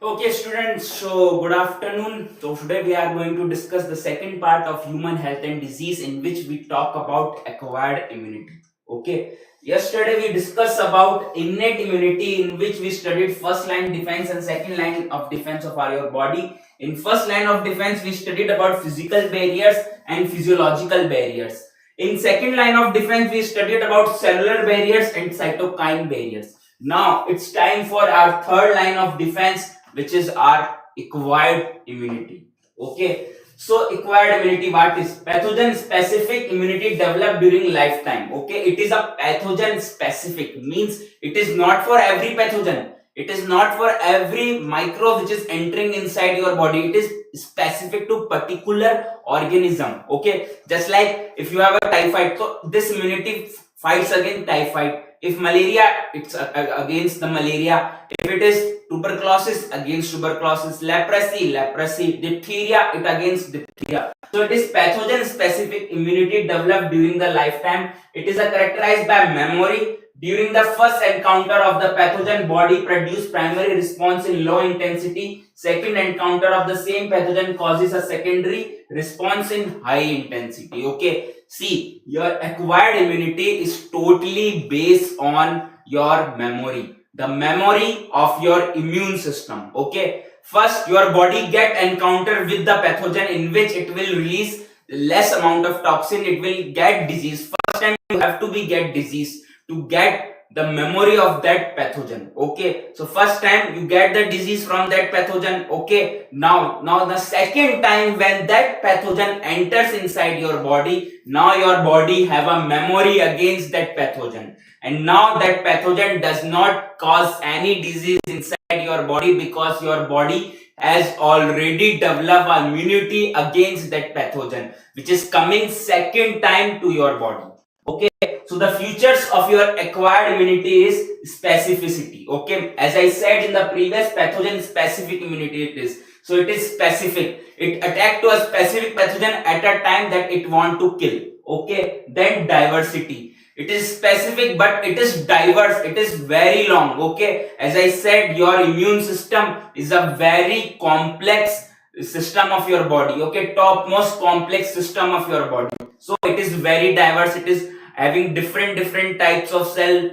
Okay, students, so good afternoon. So, today we are going to discuss the second part of human health and disease, in which we talk about acquired immunity. Okay, yesterday we discussed about innate immunity, in which we studied first line defense and second line of defense of our body. In first line of defense, we studied about physical barriers and physiological barriers. In second line of defense, we studied about cellular barriers and cytokine barriers. Now it's time for our third line of defense, which is our acquired immunity. Okay, so acquired immunity, what is? Pathogen specific immunity developed during lifetime. Okay, it is a pathogen specific, means it is not for every pathogen, it is not for every microbe which is entering inside your body. It is specific to particular organism. Okay, just like if you have a typhoid, so this immunity fights against typhoid. If malaria, it's against the malaria. If it is tuberculosis, against tuberculosis. Leprosy. Diphtheria, it against diphtheria. So it is pathogen specific immunity developed during the lifetime. It is characterized by memory. During the first encounter of the pathogen, body produce primary response in low intensity. Second encounter of the same pathogen causes a secondary response in high intensity. Okay, see, your acquired immunity is totally based on your memory, the memory of your immune system. Okay, first your body get encounter with the pathogen, in which it will release less amount of toxin, it will get disease. First time you have to be get disease to get the memory of that pathogen. Okay, so first time you get the disease from that pathogen. Okay, now the second time when that pathogen enters inside your body, now your body have a memory against that pathogen, and now that pathogen does not cause any disease inside your body, because your body has already developed immunity against that pathogen which is coming second time to your body. Okay, so the features of your acquired immunity is specificity. Okay, as I said in the previous, pathogen specific immunity it is. So it is specific, it attack to a specific pathogen at a time that it want to kill. Okay, then diversity, it is specific but it is diverse, it is very long. Okay, as I said, your immune system is a very complex system of your body. Okay, topmost complex system of your body, so it is very diverse, it is having different types of cell,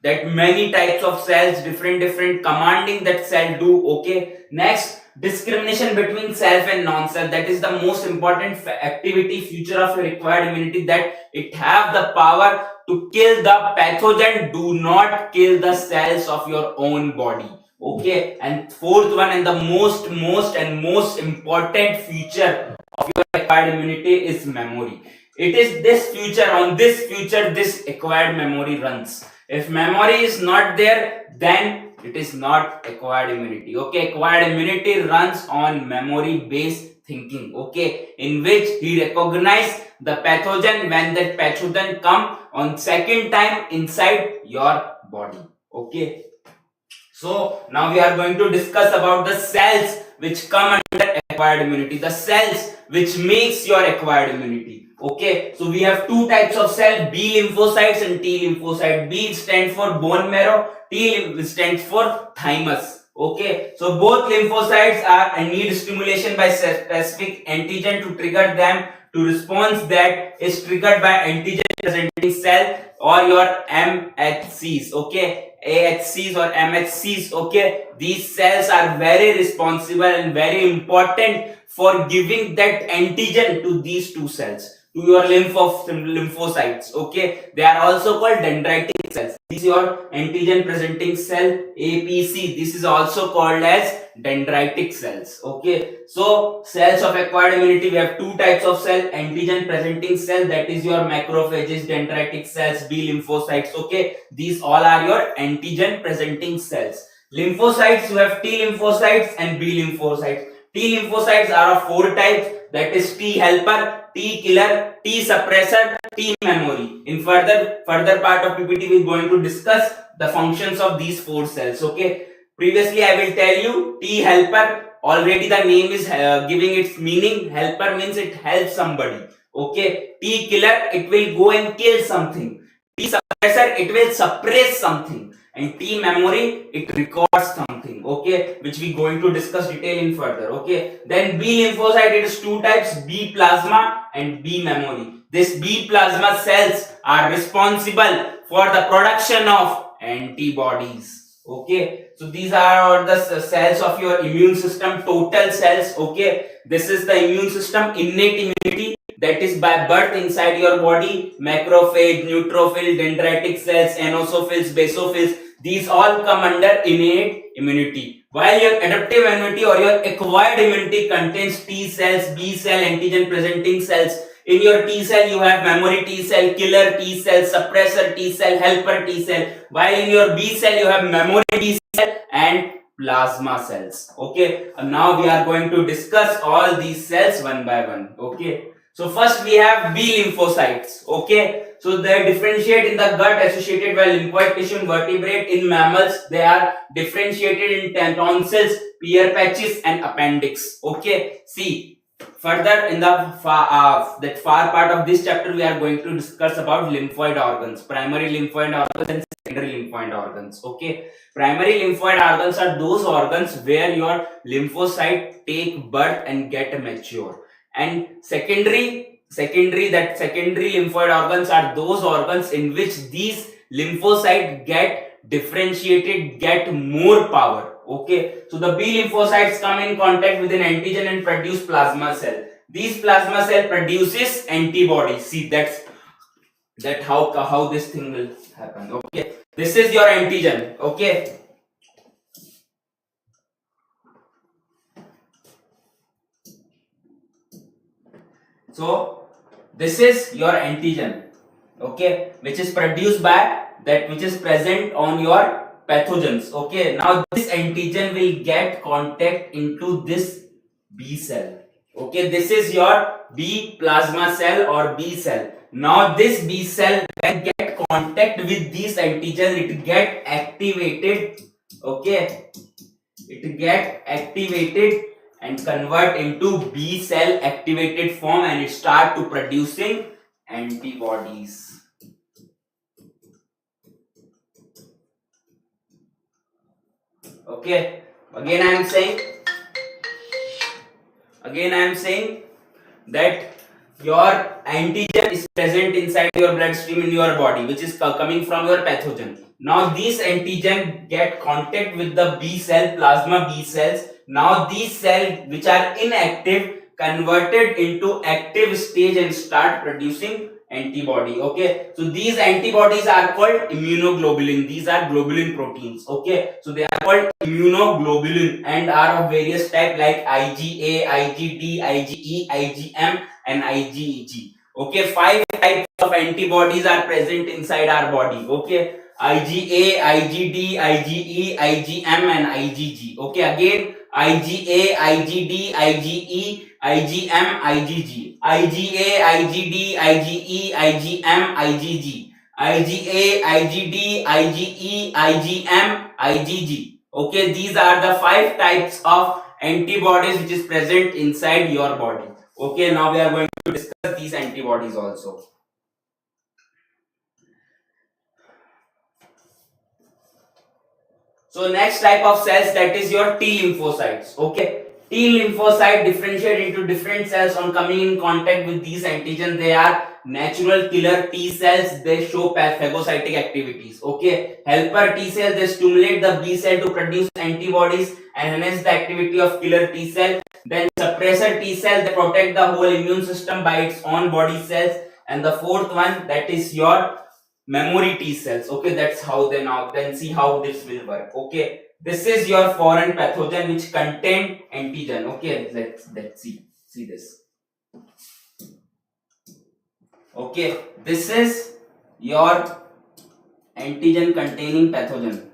that many types of cells, different commanding that cell do. Okay, next, discrimination between self and non-self, that is the most important activity feature of your acquired immunity, that it have the power to kill the pathogen, do not kill the cells of your own body. Okay, and fourth one, and the most important feature of your acquired immunity is memory. It is this feature, on this feature this acquired memory runs. If memory is not there, then it is not acquired immunity. Okay, acquired immunity runs on memory based thinking. Okay, in which he recognize the pathogen when that pathogen come on second time inside your body. Okay, so now we are going to discuss about the cells which come under acquired immunity, the cells which makes your acquired immunity. Okay, so we have two types of cell, B lymphocytes and T lymphocyte. B stands for bone marrow, T stands for thymus. Okay, so both lymphocytes are need stimulation by specific antigen to trigger them to response that is triggered by antigen presenting cell or your MHCs. Okay, AHCs or MHCs. Okay, these cells are very responsible and very important for giving that antigen to these two cells, to your lymphocytes. Okay, they are also called dendritic cells. This is your antigen presenting cell, APC. This is also called as dendritic cells. Okay, so cells of acquired immunity, we have two types of cell, antigen presenting cell, that is your macrophages, dendritic cells, B lymphocytes. Okay, these all are your antigen presenting cells. Lymphocytes, you have T lymphocytes and B lymphocytes. T lymphocytes are of four types, that is T helper, T killer, T suppressor, T memory. In further part of PPT, we are going to discuss the functions of these four cells. Okay, previously I will tell you T helper, already the name is giving its meaning. Helper means it helps somebody. Okay, T killer, it will go and kill something. T suppressor, it will suppress something. and T memory, it records something, okay, which we going to discuss detail in further, okay. Then B lymphocyte, it is two types, B plasma and B memory. This B plasma cells are responsible for the production of antibodies, okay. So these are the cells of your immune system, total cells, okay. This is the immune system, innate immunity, that is by birth inside your body. Macrophage, neutrophil, dendritic cells, eosinophils, basophils, these all come under innate immunity, while your adaptive immunity or your acquired immunity contains T cells, B cell, antigen presenting cells. In your T cell you have memory T cell, killer T cell, suppressor T cell, helper T cell, while in your B cell you have memory T cell and plasma cells, okay. Now we are going to discuss all these cells one by one, okay. So first we have B lymphocytes, okay. So they differentiate in the gut associated by lymphoid tissue in vertebrate. In mammals they are differentiated in tonsils, Peyer's patches and appendix, okay. See, further in the that far part of this chapter we are going to discuss about lymphoid organs, primary lymphoid organs and secondary lymphoid organs, okay. Primary lymphoid organs are those organs where your lymphocyte take birth and get mature, and secondary lymphoid organs are those organs in which these lymphocytes get differentiated, get more power, okay. So the B lymphocytes come in contact with an antigen and produce plasma cell. These plasma cell produces antibodies. See, that how this thing will happen, okay. This is your antigen, okay. So this is your antigen, okay, which is produced by that which is present on your pathogens, okay. Now this antigen will get contact into this B cell, okay. This is your B plasma cell or B cell. Now this B cell when get contact with this antigen, it get activated, okay. It get activated and convert into B cell activated form and it start to producing antibodies. Okay, again I am saying that your antigen is present inside your bloodstream in your body, which is coming from your pathogen. Now these antigen get contact with the B cell, plasma B cells. Now these cells which are inactive converted into active stage and start producing antibody, okay. So these antibodies are called immunoglobulin. These are globulin proteins, okay. So they are called immunoglobulin and are of various type like IgA, IgD, IgE, IgM and IgG, okay. 5 types of antibodies are present inside our body, okay. IgA, IgD, IgE, IgM and IgG, okay. Again, IgA, IgD, IgE, IgM, IgG, IgA, IgD, IgE, IgM, IgG, IgA, IgD, IgE, IgM, IgG, okay. These are the 5 types of antibodies which is present inside your body, okay. Now we are going to discuss these antibodies also. So next type of cells, that is your T lymphocytes, okay. T lymphocyte differentiate into different cells on coming in contact with these antigens. They are natural killer T cells. They show phagocytic activities, okay. Helper T cells, they stimulate the B cell to produce antibodies and enhance the activity of killer T cell. Then suppressor T cell, they protect the whole immune system by its own body cells. And the fourth one, that is your memory T cells, okay. That's how they now then see how this will work, okay. This is your foreign pathogen which contain antigen, okay. Let's see this, okay. This is your antigen containing pathogen.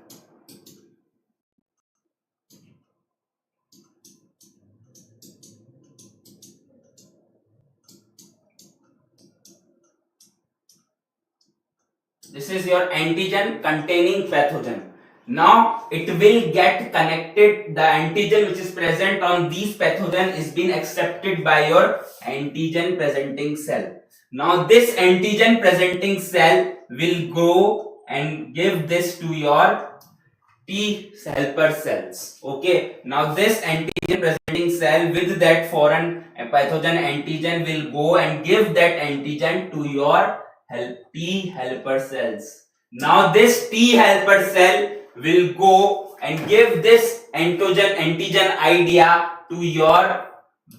This is your antigen containing pathogen. Now it will get connected, the antigen which is present on these pathogen is being accepted by your antigen presenting cell. Now this antigen presenting cell will grow and give this to your T helper cells. Okay, now this antigen presenting cell with that foreign pathogen antigen will go and give that antigen to your T helper cells. Now this T helper cell will go and give this antigen idea to your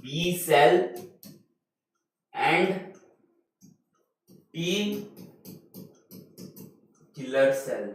B cell and T killer cell.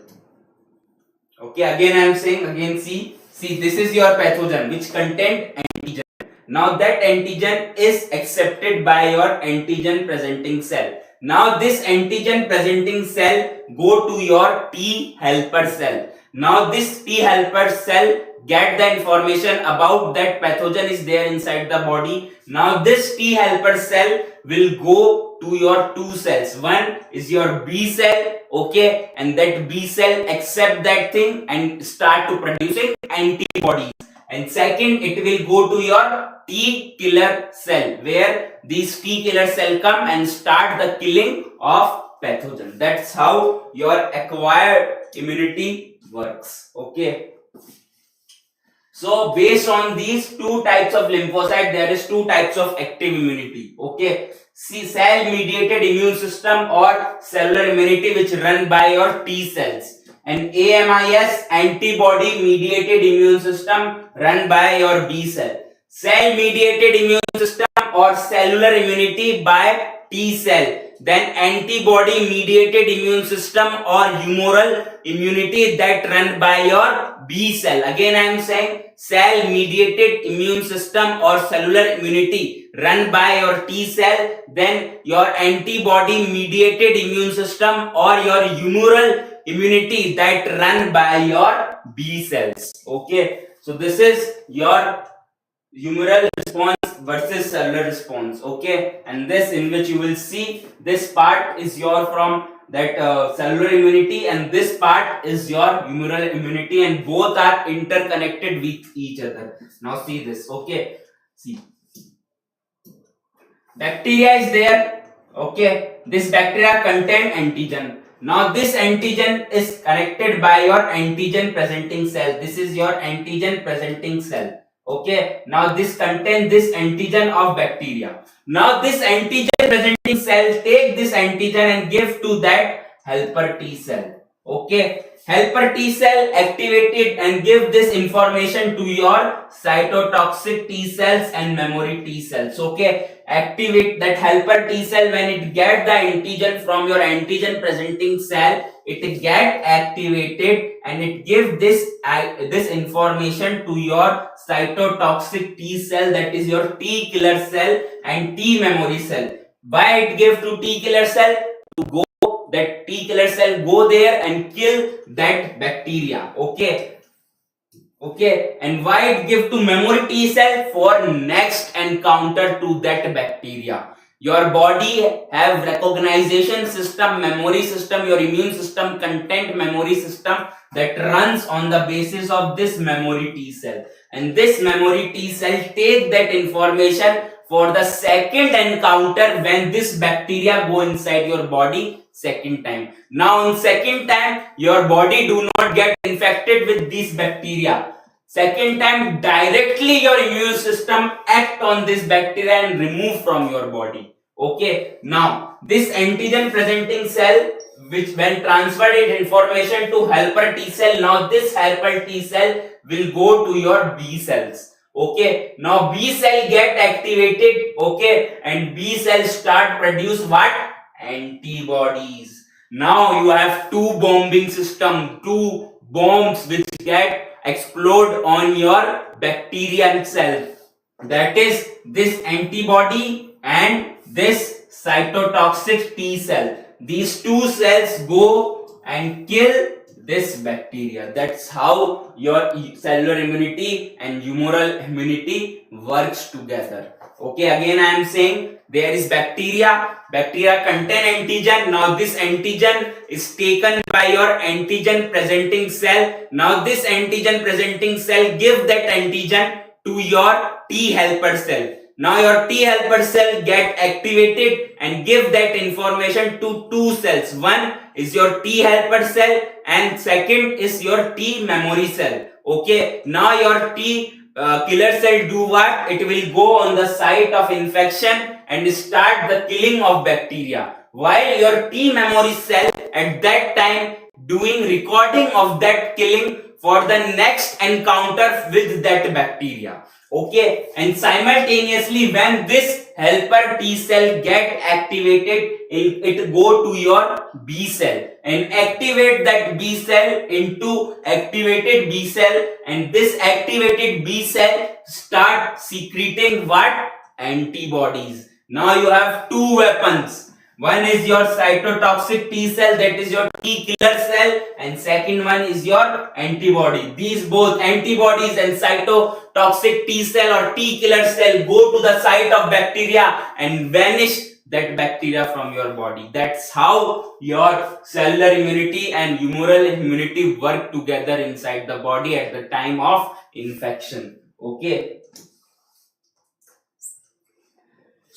Okay, again I am saying, again see this is your pathogen which contained antigen. Now that antigen is accepted by your antigen presenting cell. Now this antigen presenting cell go to your T helper cell. Now this T helper cell get the information about that pathogen is there inside the body. Now this T helper cell will go to your two cells. One is your B cell, okay, and that B cell accept that thing and start to producing antibodies. And second, it will go to your T killer cell, where these T killer cell come and start the killing of pathogen. That's how your acquired immunity works. Okay. So based on these two types of lymphocyte, there is two types of active immunity. Okay. See, cell mediated immune system or cellular immunity which run by your T cells, and AMIS antibody mediated immune system run by your B cell. Cell mediated immune system or cellular immunity by T cell, then antibody mediated immune system or humoral immunity that run by your B cell. Again I am saying cell mediated immune system or cellular immunity run by your T cell, then your antibody mediated immune system or your humoral immunity that run by your B cells. Okay, so this is your humoral response versus cellular response. Okay, and this in which you will see this part is your from that cellular immunity, and this part is your humoral immunity, and both are interconnected with each other. Now see this. Okay, see, bacteria is there. Okay, this bacteria contain antigen. Now this antigen is connected by your antigen presenting cell. This is your antigen presenting cell. Okay, now this contain this antigen of bacteria. Now this antigen presenting cell take this antigen and give to that helper T cell. Okay, helper T cell activated and give this information to your cytotoxic T cells and memory T cells. Okay, activate that helper T cell. When it get the antigen from your antigen presenting cell, it get activated and it give this information to your cytotoxic T cell, that is your T killer cell and T memory cell. Why it give to T killer cell? To go that T killer cell go there and kill that bacteria. Okay, and why it give to memory T cell? For next encounter to that bacteria. Your body have recognition system, memory system, your immune system content memory system that runs on the basis of this memory T cell, and this memory T cell take that information for the second encounter when this bacteria go inside your body second time. Now in second time your body do not get infected with this bacteria. Second time directly your immune system act on this bacteria and remove from your body. Okay, now this antigen presenting cell which when transferred its information to helper T cell, now this helper T cell will go to your B cells. Okay, now B cell get activated. Okay, and B cell start produce what? Antibodies. Now you have two bombing system, two bombs which get explode on your bacterial cell, that is this antibody and this cytotoxic T cell. These two cells go and kill this bacteria. That's how your cellular immunity and humoral immunity works together. Okay, again I am saying there is bacteria contain antigen. Now this antigen is taken by your antigen presenting cell. Now this antigen presenting cell give that antigen to your T helper cell. Now your T helper cell get activated and give that information to two cells. One is your T helper cell and second is your T memory cell. Okay, now your T killer cell do what? It will go on the site of infection and start the killing of bacteria, while your T memory cell at that time doing recording of that killing for the next encounter with that bacteria. Okay, and simultaneously when this helper T cell get activated, it go to your B cell and activate that B cell into activated B cell, and this activated B cell start secreting what? Antibodies. Now you have two weapons. One is your cytotoxic T cell, that is your T killer cell, and second one is your antibody. These both antibodies and cytotoxic T cell or T killer cell go to the site of bacteria and vanish that bacteria from your body. That's how your cellular immunity and humoral immunity work together inside the body at the time of infection. Okay.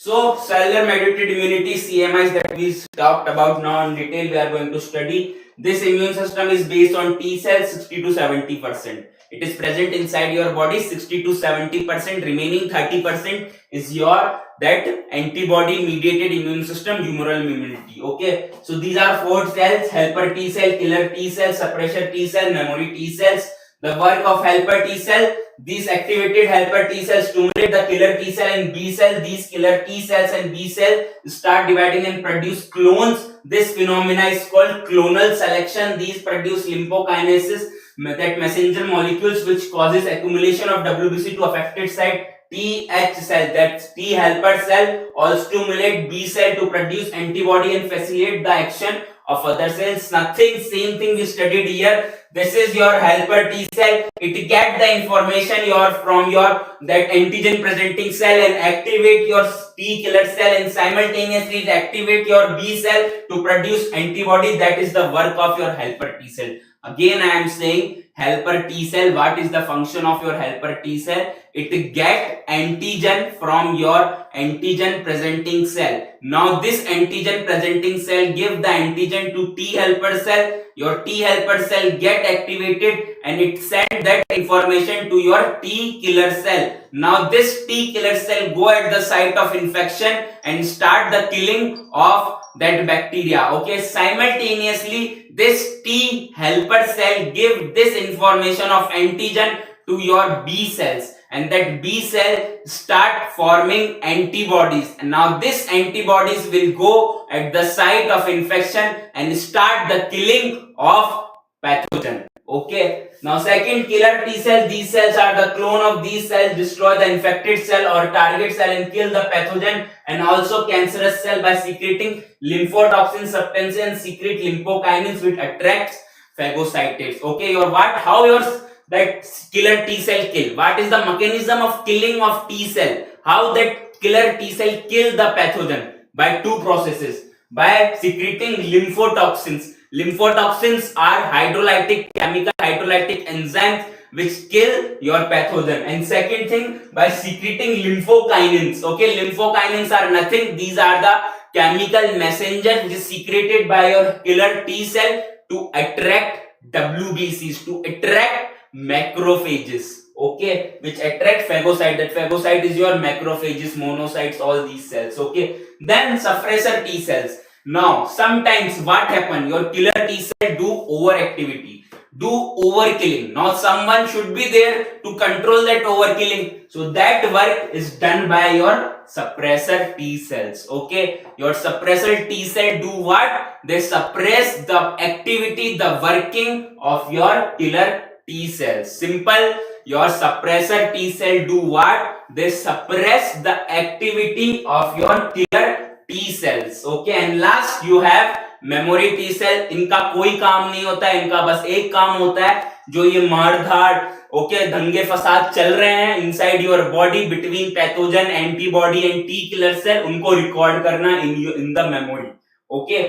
So, cellular mediated immunity, CMIs, that we talked about now in detail, we are going to study. This immune system is based on T cells 60 to 70%. It is present inside your body 60 to 70%. Remaining 30% is your that antibody mediated immune system, humoral immunity. Okay. So, these are four cells: helper T cell, killer T cell, suppressor T cell, memory T cells. The work of helper T cell: these activated helper T cells stimulate the killer T cell and B cell. These killer T cells and B cell start dividing and produce clones. This phenomena is called clonal selection. These produce lymphokinases, that messenger molecules which causes accumulation of WBC to affected site. TH cell, that's T helper cell, all stimulate B cell to produce antibody and facilitate the action of other cells. Nothing, same thing we studied here. This is your helper T cell. It get the information from your that antigen presenting cell and activate your T killer cell, and simultaneously it activate your B cell to produce antibody. That is the work of your helper T cell. Again, I am saying helper T cell. What is the function of your helper T cell? It get antigen from your antigen presenting cell. Now this antigen presenting cell give the antigen to T helper cell. Your T helper cell get activated and it send that information to your T killer cell. Now this T killer cell go at the site of infection and start the killing of that bacteria. Okay, simultaneously this T helper cell give this information of antigen to your B cells, and that B cell start forming antibodies, and now this antibodies will go at the site of infection and start the killing of pathogen. Okay, now second killer T cell, these cells are the clone of these cells, destroy the infected cell or target cell and kill the pathogen, and also cancerous cell by secreting lymphotoxin substance and secrete lymphokinins which attracts phagocytates. Okay, your what? How your that killer T cell kill? What is the mechanism of killing of T cell? How that killer T cell kill the pathogen? By two processes. By secreting lymphotoxins. Lymphotoxins are hydrolytic, chemical hydrolytic enzymes which kill your pathogen. And second thing, by secreting lymphokinins. Okay, lymphokinins are nothing. These are the chemical messenger which is secreted by your killer T cell to attract WBCs, to attract macrophages. Okay, which attract phagocyte. That phagocyte is your macrophages, monocytes, all these cells. Okay, then suppressor T cells. Now sometimes what happen, your killer T cell do overactivity, do overkilling. Now someone should be there to control that overkilling, so that work is done by your suppressor T cells. Okay, your suppressor T cell do what? They suppress the activity, the working of your killer T cells. Simple. Your suppressor T cell do what? They suppress the activity of your killer T cells. Okay, and last you have memory T cell. इनका कोई काम नहीं होता है, इनका बस एक काम होता है, जो ये मारधाड़ ओके दंगे फसाद चल रहे हैं inside your body between pathogen, antibody and T killer cell, उनको रिकॉर्ड करना in the memory. Okay,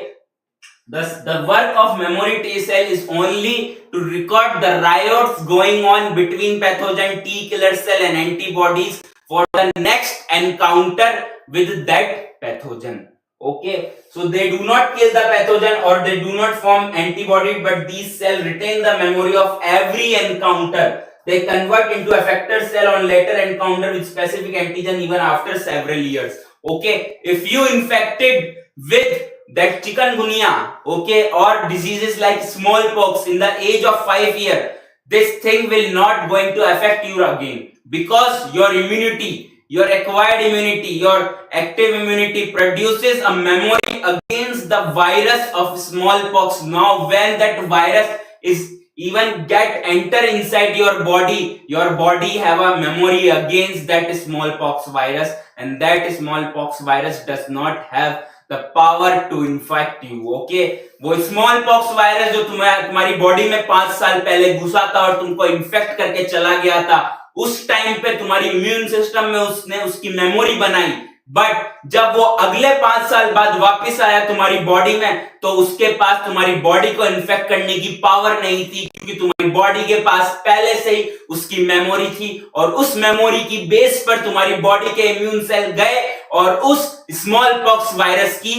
thus the work of memory T cell is only to record the riots going on between pathogen, T killer cell and antibodies for the next encounter with that pathogen. Okay, so they do not kill the pathogen or they do not form antibody, but these cells retain the memory of every encounter. They convert into effector cell on later encounter with specific antigen even after several years. Okay, if you infected with that chikungunya, okay, or diseases like smallpox in the age of 5 years, this thing will not going to affect you again, because your immunity, your acquired immunity, your active immunity produces a memory against the virus of smallpox. Now when that virus is even get enter inside your body have a memory against that smallpox virus, and that smallpox virus does not have the power to infect you. Okay, वो small pox virus जो तुम्हारी body में 5 साल पहले घुसा था और तुमको इन्फेक्ट करके चला गया था, उस टाइम पे तुम्हारी इम्यून सिस्टम में उसने उसकी मेमोरी बनाई, बट जब वो अगले 5 साल बाद वापस आया तुम्हारी बॉडी में, तो उसके पास तुम्हारी बॉडी को इन्फेक्ट करने की पावर नहीं थी, क्योंकि तुम्हारी बॉडी के पास पहले से ही उसकी मेमोरी थी, और उस मेमोरी की बेस पर तुम्हारी बॉडी के इम्यून सेल गए और उस स्मॉल पॉक्स वायरस की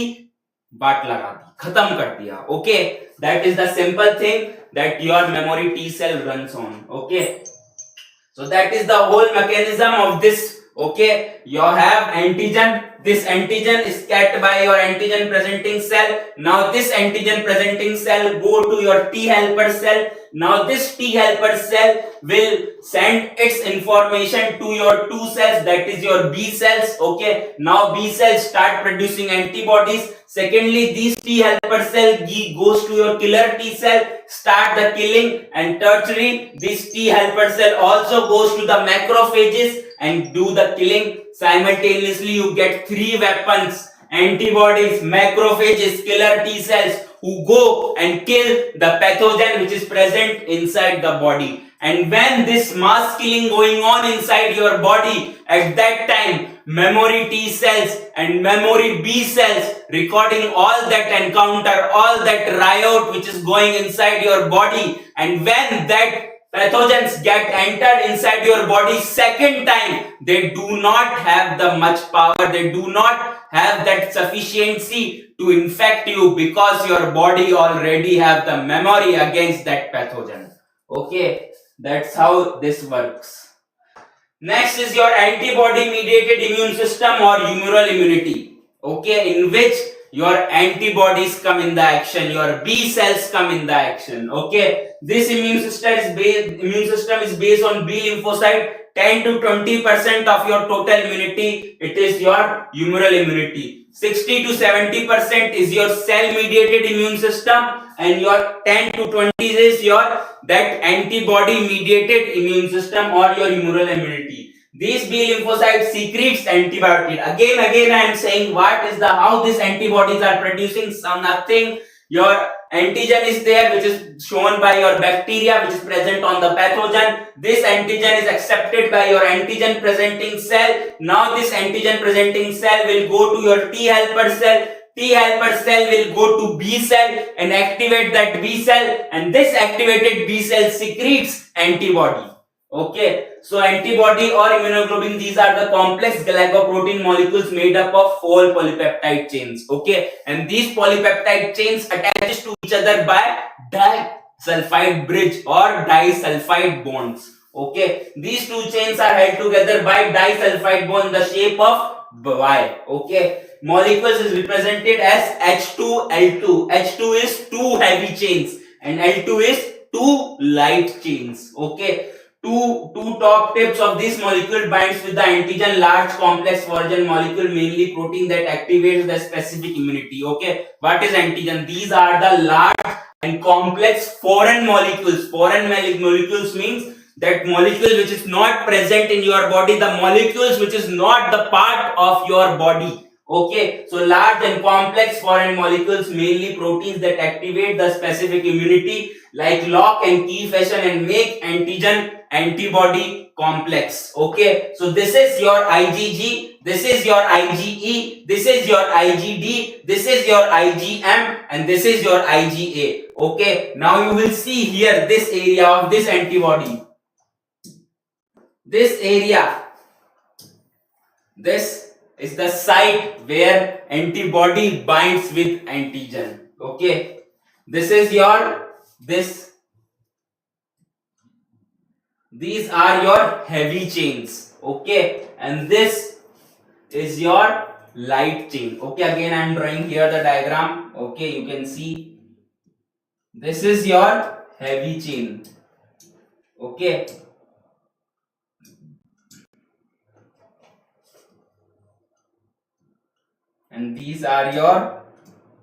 बाट लगा दी, खत्म कर दिया. Okay, that is the simple thing that your memory T cell runs on. Okay, so that is the whole mechanism of this. Okay, you have antigen. This antigen is kept by your antigen presenting cell. Now this antigen presenting cell go to your T helper cell. Now this T helper cell will send its information to your two cells, that is your B cells. Okay, now B cells start producing antibodies. Secondly, this T helper cell goes to your killer T cell, start the killing, and tertiary, this T helper cell also goes to the macrophages and do the killing. Simultaneously, you get 3 weapons: antibodies, macrophages, killer T cells, who go and kill the pathogen which is present inside the body. And when this mass killing going on inside your body, at that time memory T cells and memory B cells recording all that encounter, all that riot which is going inside your body, and when that pathogens get entered inside your body second time, they do not have the much power, they do not have that sufficiency to infect you, because your body already have the memory against that pathogen. Okay, that's how this works. Next is your antibody mediated immune system or humoral immunity. Okay, in which your antibodies come in the action, your B cells come in the action. Okay, this immune system is based on B lymphocyte. 10 to 20% of your total immunity, it is your humoral immunity. 60 to 70% is your cell mediated immune system, and your 10 to 20 is your that antibody mediated immune system or your humoral immunity. These B lymphocytes secretes antibody. Again I am saying what is the how these antibodies are producing. Some nothing. Your antigen is there, which is shown by your bacteria which is present on the pathogen. This antigen is accepted by your antigen presenting cell. Now this antigen presenting cell will go to your T helper cell. T helper cell will go to B cell and activate that B cell, and this activated B cell secretes antibody. Okay, so antibody or immunoglobulin, these are the complex glycoprotein molecules made up of 4 polypeptide chains. Okay, and these polypeptide chains attaches to each other by disulfide bridge or disulfide bonds. Okay, these two chains are held together by disulfide bond in the shape of Y. Okay, molecules is represented as H2L2. H2 is 2 heavy chains and L2 is 2 light chains. Okay, two top tips of this molecule binds with the antigen large complex foreign molecule, mainly protein that activates the specific immunity. Okay, what is antigen? These are the large and complex foreign molecules. Foreign molecules means that molecule which is not present in your body, the molecules which is not the part of your body. Okay, so large and complex foreign molecules, mainly proteins that activate the specific immunity, like lock and key fashion and make antigen antibody complex. Okay, so this is your IgG, this is your IgE, this is your IgD, this is your IgM, and this is your IgA. Okay, now you will see here this area of this antibody. This area This is the site where antibody binds with antigen. Okay, this is your this these are your heavy chains. Okay, and this is your light chain. Okay, again I am drawing here the diagram. Okay, you can see this is your heavy chain. Okay, and these are your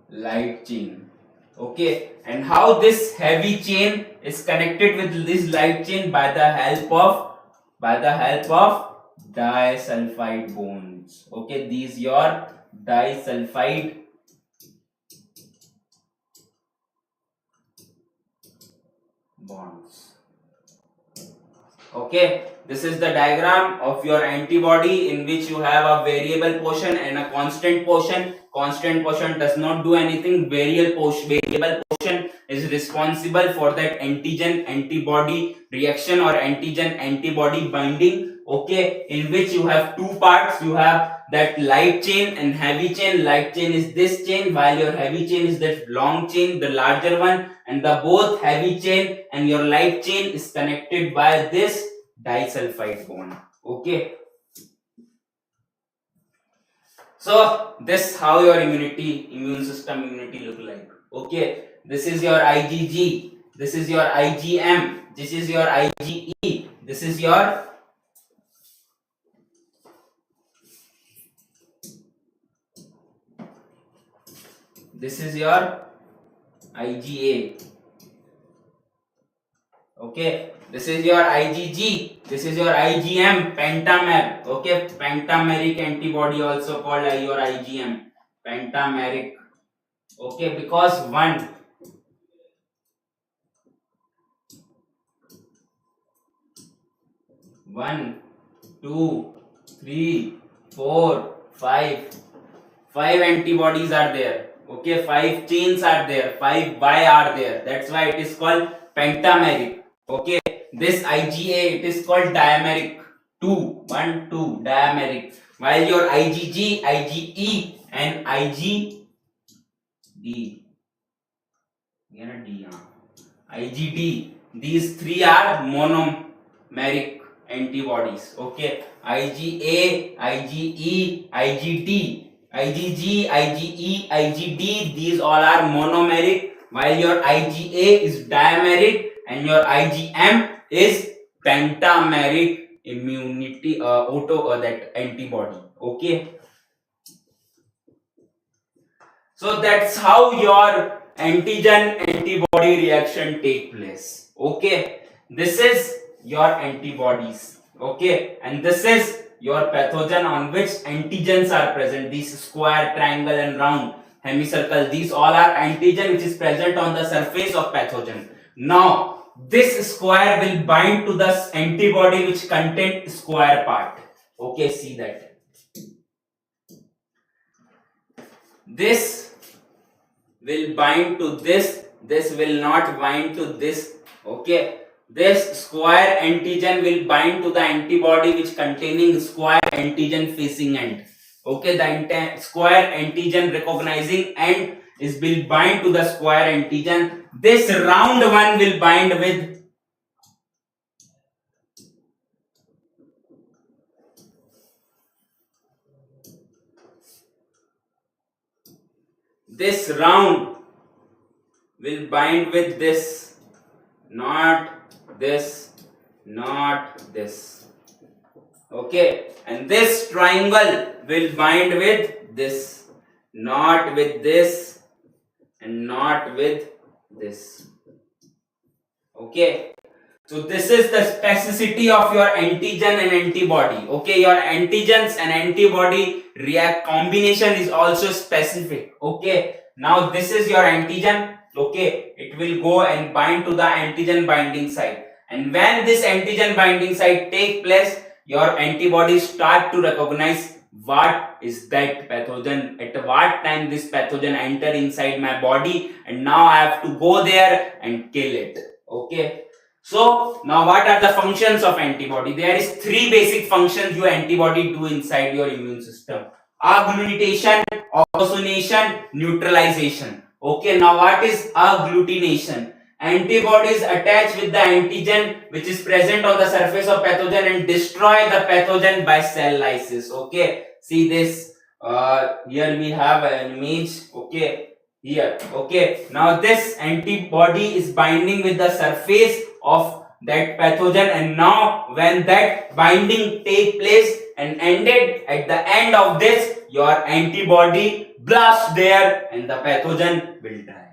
light chain. Okay, and how this heavy chain is connected with this light chain by the help of disulfide bonds. Okay, these your disulfide bonds. Okay, this is the diagram of your antibody in which you have a variable portion and a constant portion. Constant portion does not do anything. Variable portion is responsible for that antigen antibody reaction or antigen antibody binding. Okay, in which you have two parts. You have that light chain and heavy chain. Light chain is this chain, while your heavy chain is that long chain, the larger one, and the both heavy chain and your light chain is connected by this disulfide bond. Okay, so this how your immune system immunity look like. Okay, this is your IgG, this is your IgM, this is your IgE, this is your IgA. Okay, this is your IgG, this is your IgM, pentamer. Okay, pentameric antibody also called your IgM, pentameric. Okay, because one, 2, 3, 4, 5. 5 antibodies are there. Okay, 5 chains are there, 5 Y are there. That's why it is called pentameric. Okay, this IgA it is called dimeric. 2, 1, 2, dimeric. While your IgG, IgE, and IgD, IgD, these three are monomeric antibodies. Okay, IgA, IgE, IgD, IgG, IgE, IgD, these all are monomeric, while your IgA is dimeric and your IgM is pentameric immunity that antibody. Okay, so that's how your antigen antibody reaction take place. Okay, this is your antibodies. Okay, and this is your pathogen on which antigens are present. These square, triangle, and round hemicircle, these all are antigen which is present on the surface of pathogen. Now this square will bind to the antibody which contain square part. Okay, see that this will bind to this will not bind to this. Okay, this square antigen will bind to the antibody which containing square antigen facing end. Okay, the square antigen recognizing end is will bind to the square antigen. This round one will bind with this round will bind with this, not this, not this. Okay, and this triangle will bind with this, not with this, and not with this. Okay, so this is the specificity of your antigen and antibody. Okay, your antigens and antibody react combination is also specific. Okay, now this is your antigen. Okay, it will go and bind to the antigen binding site, and when this antigen binding site take place, your antibodies start to recognize what is that pathogen, at what time this pathogen enter inside my body, and now I have to go there and kill it. Okay, So now what are the functions of antibody? There is three basic functions your antibody do inside your immune system: agglutination, opsonation, neutralization. Okay, now what is agglutination? Antibodies attach with the antigen which is present on the surface of pathogen and destroy the pathogen by cell lysis. Okay, see this. Here we have an image. Okay, here. Okay, now this antibody is binding with the surface of that pathogen, and now when that binding take place and ended, at the end of this your antibody blast there and the pathogen will die.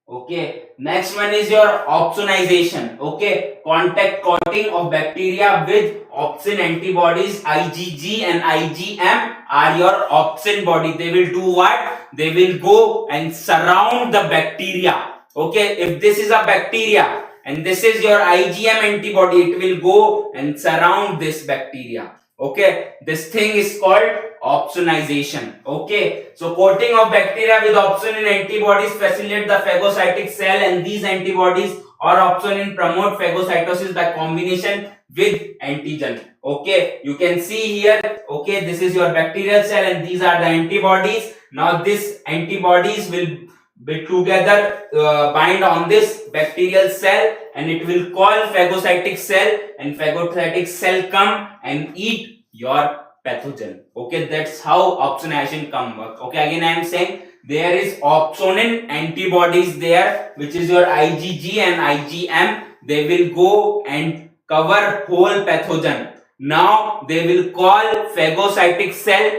Okay, next one is your opsonization. Okay, contact coating of bacteria with opsin antibodies. IgG and IgM are your opsin body. They will do what? They will go and surround the bacteria. Okay, if this is a bacteria and this is your IgM antibody, it will go and surround this bacteria. Okay, this thing is called opsonization. Okay, so coating of bacteria with opsonin antibodies facilitate the phagocytic cell, and these antibodies or opsonin promote phagocytosis by combination with antigen. Okay, you can see here. Okay, this is your bacterial cell and these are the antibodies. Now this antibodies will be together bind on this bacterial cell and it will call phagocytic cell, and phagocytic cell come and eat your pathogen. Okay, that's how opsonization come work. Okay, again I am saying there is opsonin antibodies there, which is your IgG and IgM. They will go and cover whole pathogen. Now they will call phagocytic cell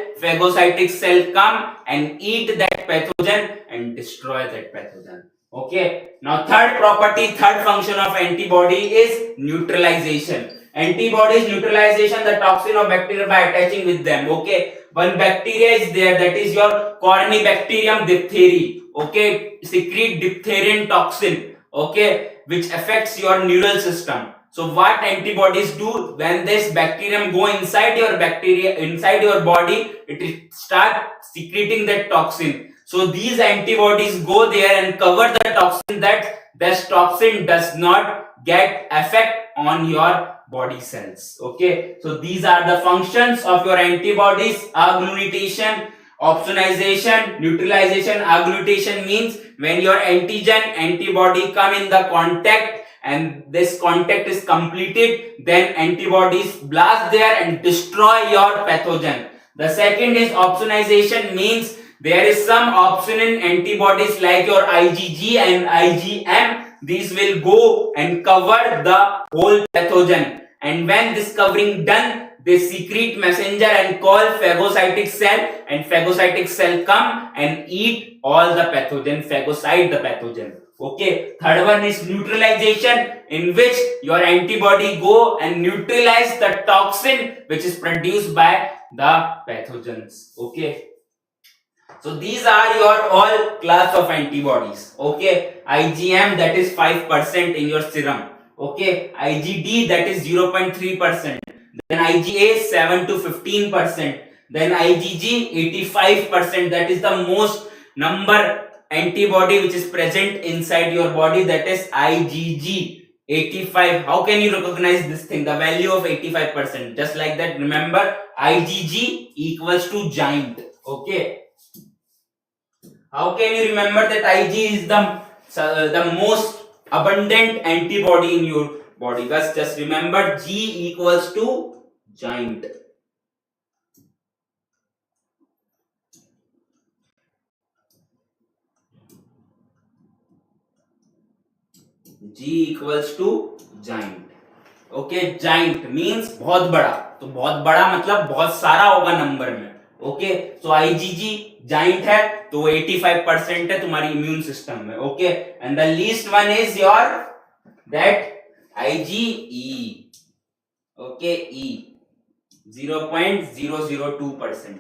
come and eat that pathogen and destroy that pathogen. Okay, now third function of antibody is neutralization. Antibodies neutralization the toxin of bacteria by attaching with them. Okay, one bacteria is there, that is your Corynebacterium diphtheriae. Okay, secrete diphtherin toxin. Okay, which affects your neural system. So what antibodies do, when this bacterium go inside your body, it will start secreting that toxin. So these antibodies go there and cover the toxin, that this toxin does not get effect on your body cells. Okay, so these are the functions of your antibodies: agglutination, opsonization, neutralization. Agglutination means when your antigen antibody come in the contact and this contact is completed, then antibodies blast there and destroy your pathogen. The second is opsonization, means there is some opsonin antibodies like your IgG and IgM. These will go and cover the whole pathogen, and when this covering done, they secrete messenger and call phagocytic cell, and phagocytic cell come and eat all the pathogen, phagocyte the pathogen. Okay, third one is neutralization, in which your antibody go and neutralize the toxin which is produced by the pathogens. Okay, so these are your all class of antibodies. Okay, IgM, that is 5% in your serum. Okay, IgD, that is 0.3%. Then IgA 7 to 15%. Then IgG 85%. That is the most number antibody which is present inside your body, that is IgG 85. How can you recognize this thing? The value of 85%. Just like that, remember IgG equals to giant. Okay. How can you remember that Ig is the most abundant antibody in your body? Just remember G equals to giant. G equals to giant. Okay, giant means बहुत बड़ा. तो बहुत बड़ा मतलब बहुत सारा होगा number में. ओके, सो IgG जाइंट है तो वो 85% है तुम्हारी इम्यून सिस्टम में. Okay, and the least one is your that IgE. Okay, E 0.002%.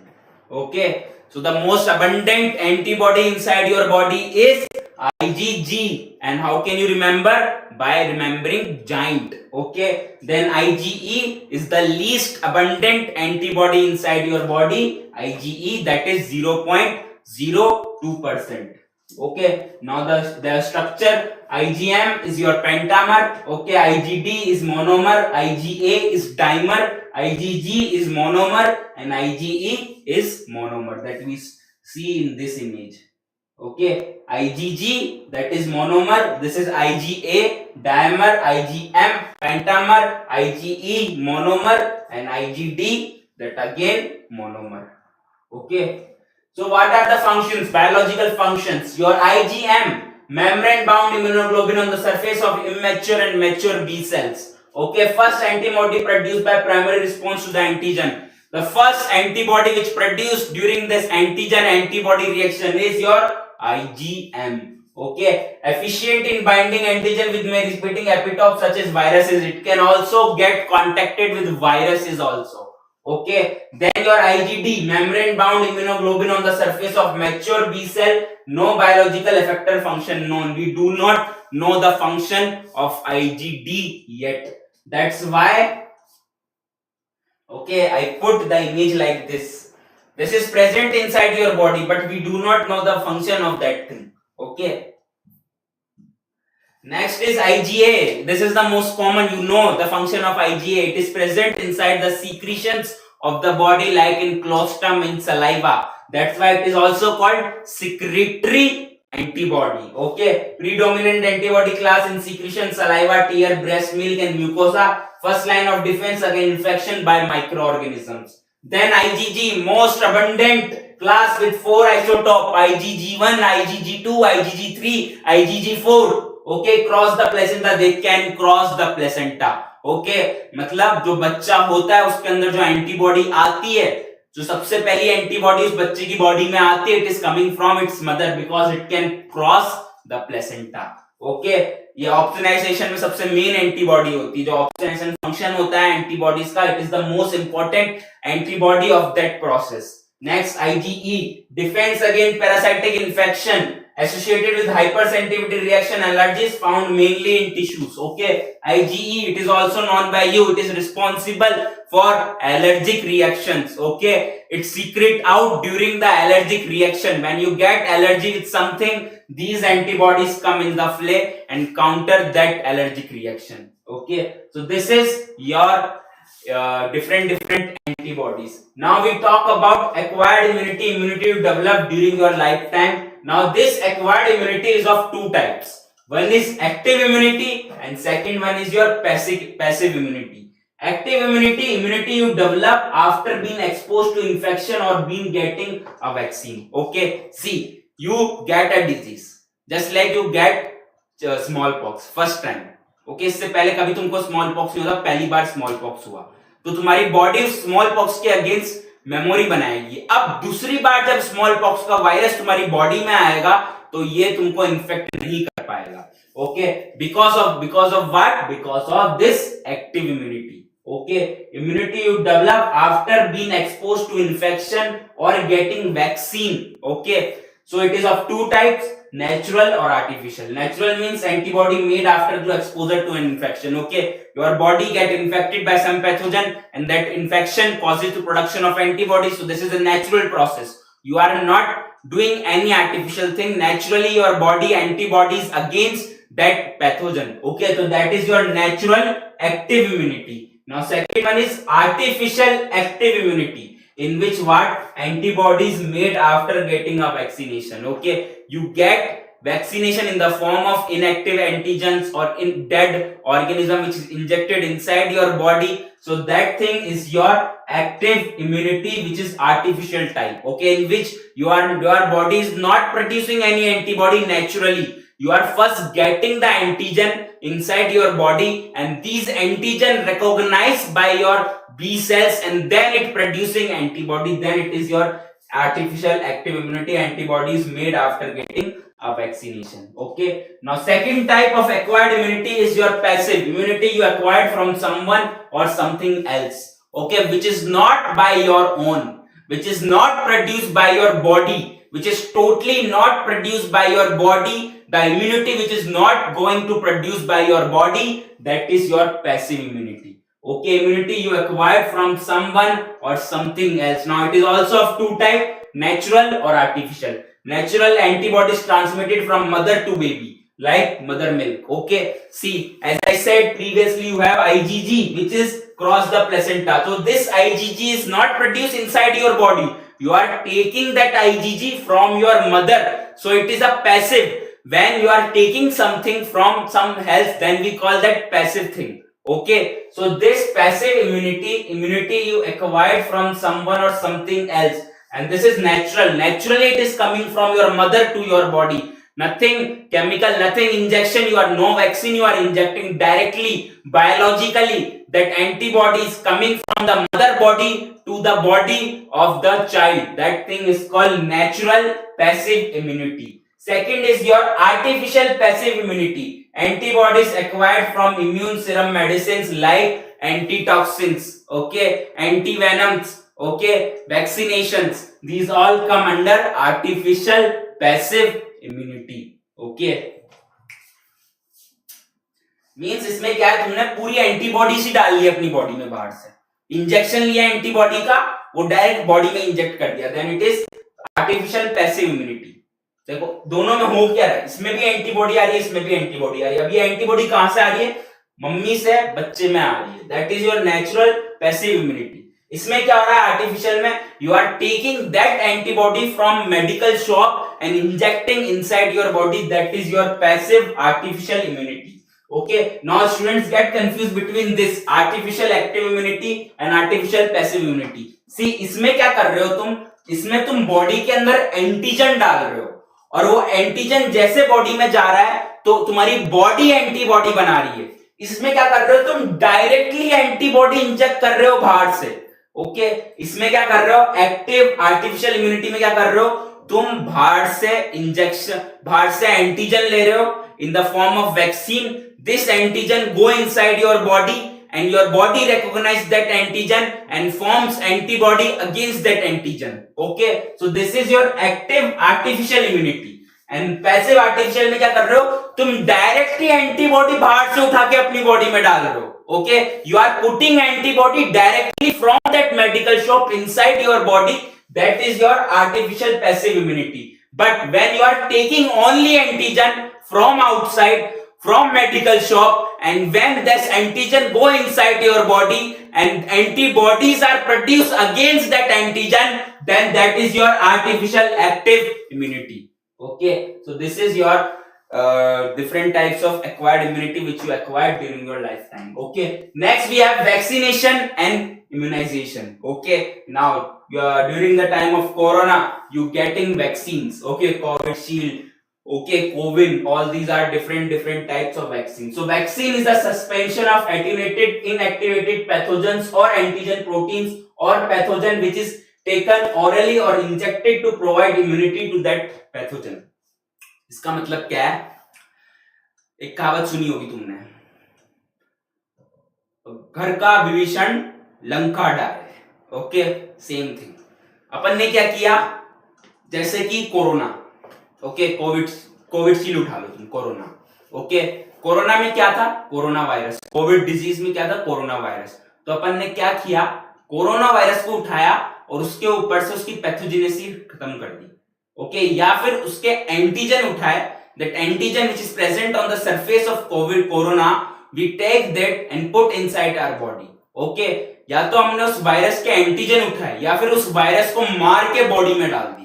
Okay, so the most abundant antibody inside your body is IgG, and how can you remember? By remembering giant. Okay, then IgE is the least abundant antibody inside your body. IgE, that is 0.02%. Okay, now the structure, IgM is your pentamer, okay, IgD is monomer, IgA is dimer, IgG is monomer, and IgE is monomer, that we see in this image. Okay, IgG, that is monomer, this is IgA dimer, IgM pentamer, IgE monomer, and IgD, that again monomer. Okay, so what are the functions, biological functions? Your IgM, membrane bound immunoglobulin on the surface of immature and mature B cells. Okay, first antibody produced by primary response to the antigen. The first antibody which produced during this antigen antibody reaction is your IgM. Okay, efficient in binding antigen with many repeating epitopes such as viruses. It can also get contacted with viruses also. Okay, then your IgD, membrane bound immunoglobulin on the surface of mature B cell, no biological effector function known. We do not know the function of IgD yet. That's why, okay, I put the image like this. This is present inside your body, but we do not know the function of that thing. Okay. Next is IgA. This is the most common, you know the function of IgA. It is present inside the secretions of the body like in colostrum, in saliva. That's why it is also called secretory antibody. Okay, predominant antibody class in secretion, saliva, tear, breast milk and mucosa. First line of defense against infection by microorganisms. Then IgG, most abundant class with 4 isotope, IgG1, IgG2, IgG3, IgG4. Okay, cross the placenta, they can cross the placenta. Okay, मतलब जो बच्चा होता है उसके अंदर जो antibody आती है, जो सबसे पहली एंटीबॉडी उस बच्चे की बॉडी में आती है, it is coming from its mother because it can cross the placenta. Okay, ये ऑप्सोनाइजेशन में सबसे मेन एंटीबॉडी होती है. जो ऑप्सोनाइजेशन फंक्शन होता है एंटीबॉडीज का, it is the most important antibody of that process. Next, IgE, defense against parasitic infection associated with hypersensitivity reaction allergies found mainly in tissues. Okay, IgE, it is also known by you, it is responsible for allergic reactions. Okay, it secrete out during the allergic reaction. When you get allergy with something, these antibodies come in the play and counter that allergic reaction. Okay, so this is your different antibodies. Now we talk about acquired immunity, immunity you develop during your lifetime. Now this acquired immunity is of two types. One is active immunity and second one is your passive immunity. Active immunity, immunity you develop after being exposed to infection or being getting a vaccine. Okay, see, you get a disease just like you get smallpox first time. Okay, इससे पहले कभी तुमको small pox नहीं होता, पहली बार small pox हुआ तो तुम्हारी बॉडी उस स्मॉल पॉक्स के अगेंस्ट मेमोरी बनाएगी. अब दूसरी बार जब स्मॉल पॉक्स का वायरस तुम्हारी बॉडी में आएगा तो ये तुमको इन्फेक्ट नहीं कर पाएगा. Okay, because of what, because of this active immunity. Okay, immunity you develop after being exposed to infection और getting vaccine. Okay, so it is of two types, natural or artificial. Natural means antibody made after the exposure to an infection. Okay, your body get infected by some pathogen and that infection causes the production of antibodies. So this is a natural process. You are not doing any artificial thing. Naturally your body antibodies against that pathogen. Okay, so that is your natural active immunity. Now second one is artificial active immunity, in which what, antibodies made after getting a vaccination. Okay, you get vaccination in the form of inactive antigens or in dead organism which is injected inside your body. So that thing is your active immunity, which is artificial type. Okay, in which your body is not producing any antibody naturally. You are first getting the antigen inside your body and these antigen recognized by your B cells and then it producing antibody. Then it is your artificial active immunity, antibodies made after getting a vaccination. Okay, now second type of acquired immunity is your passive immunity. You acquired from someone or something else. Okay, which is not by your own, which is not produced by your body, which is totally not produced by your body. The immunity which is not going to produce by your body, that is your passive immunity. Okay, immunity you acquired from someone or something else. Now it is also of two type, natural or artificial. Natural antibodies transmitted from mother to baby, like mother milk. Okay, see, as I said previously, you have IgG, which is cross the placenta. So this IgG is not produced inside your body. You are taking that IgG from your mother, so it is a passive. When you are taking something from some else, then we call that passive thing. Okay, so this passive immunity you acquired from someone or something else, and this is naturally it is coming from your mother to your body. Nothing chemical, nothing injection, you are no vaccine you are injecting, directly biologically that antibody is coming from the mother body to the body of the child. That thing is called natural passive immunity. Second is your artificial passive immunity, antibodies acquired from immune serum medicines like antitoxins, okay, antivenoms, okay, vaccinations. These all come under artificial passive immunity. Okay, means इसमें क्या है, तुमने पूरी antibodies ही डाल ली अपनी body में, बाहर से इंजेक्शन लिया एंटीबॉडी का, वो डायरेक्ट बॉडी में इंजेक्ट कर दिया, then it is artificial passive immunity. देखो दोनों में हो क्या रहा है, इसमें भी एंटीबॉडी आ रही है, इसमें भी एंटीबॉडी आ रही है. अब ये एंटीबॉडी कहां से आ रही है, मम्मी से बच्चे में आ रही है. That is your natural passive immunity. इसमें क्या हो रहा है, आर्टिफिशियल में you are taking that antibody from medical shop and injecting inside your body. That is your passive artificial immunity. Okay, now students get confused between this artificial active immunity and artificial passive immunity. See, इसमें क्या कर रहे हो तुम, इसमें तुम body के अंदर एंटीजन डाल रहे हो, और वो एंटीजन जैसे बॉडी में जा रहा है तो तुम्हारी बॉडी एंटीबॉडी बना रही है. इसमें क्या कर रहे हो, तुम डायरेक्टली एंटीबॉडी इंजेक्ट कर रहे हो बाहर से. ओके, इसमें क्या कर रहे हो, एक्टिव आर्टिफिशियल इम्यूनिटी में क्या कर रहे हो, तुम बाहर से इंजेक्शन, बाहर से एंटीजन ले रहे हो in the form of vaccine. This antigen go inside your body and your body recognize that antigen and forms antibody against that antigen. Okay, so this is your active artificial immunity. And passive artificial में क्या कर रहे हो, तुम directly antibody बाहर से उठा के अपनी बॉडी में डाल रहे हो. Okay, you are putting antibody directly from that medical shop inside your body. That is your artificial passive immunity. But when you are taking only antigen from outside, from medical shop, and when this antigen go inside your body and antibodies are produced against that antigen, then that is your artificial active immunity. Okay, so this is your different types of acquired immunity which you acquired during your lifetime. Okay, next we have vaccination and immunization. Okay, now during the time of corona you getting vaccines. Okay, COVID shield, okay, COVID, all these are different types of vaccine. So vaccine is the suspension of attenuated inactivated pathogens or antigen proteins or pathogen which is taken orally or injected to provide immunity to that pathogen. इसका मतलब क्या है, एक कहावत सुनी होगी तुमने, घर का विभीषण लंका डाले. Okay, same thing. अपन ने क्या किया, जैसे कि कोरोना, ओके, कोविड शील्ड उठा लो तुम, कोरोना. ओके, कोरोना में क्या था, कोरोना वायरस. कोविड डिजीज में क्या था, कोरोना वायरस. तो अपन ने क्या किया, कोरोना वायरस को उठाया और उसके ऊपर से उसकी पैथोजेनेसी खत्म कर दी. ओके, या फिर उसके एंटीजन उठाए, that antigen which is present on the surface of Covid corona, we take that and put inside our body. Okay, या तो हमने उस वायरस के एंटीजन उठाए या फिर उस वायरस को मार के बॉडी में डाल दिया.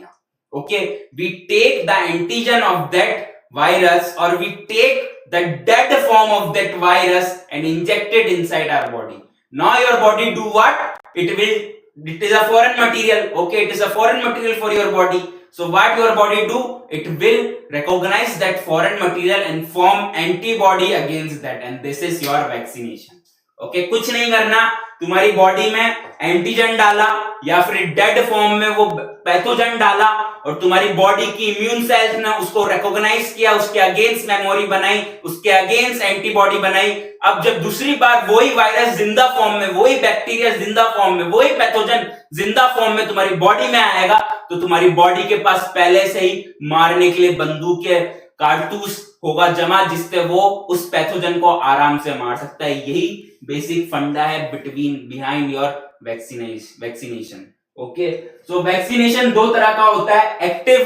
Okay, we take the antigen of that virus or we take the dead form of that virus and inject it inside our body. Now your body do what? It is a foreign material. Okay, it is a foreign material for your body. So what your body do? It will recognize that foreign material and form antibody against that, and this is your vaccination. Okay, कुछ नहीं करना, तुम्हारी body में antigen डाला या फिर dead form में वो पैथोजन डाला और तुम्हारी बॉडी की इम्यून सेल्स ने उसको रिकॉग्नाइज किया, उसके अगेंस्ट मेमोरी बनाई, उसके अगेंस्ट एंटीबॉडी बनाई. अब जब दूसरी बार वही वायरस जिंदा फॉर्म में, वही बैक्टीरिया जिंदा फॉर्म में, वही पैथोजन जिंदा फॉर्म में तुम्हारी बॉडी में आएगा, तो तुम्हारी बॉडी के पास पहले से ही मारने के लिए बंदूक के कारतूस होगा जमा, जिससे वो उस पैथोजन को आराम से मार सकता है. यही बेसिक फंडा है behind your vaccination. Okay, so vaccination दो तरह का होता है, active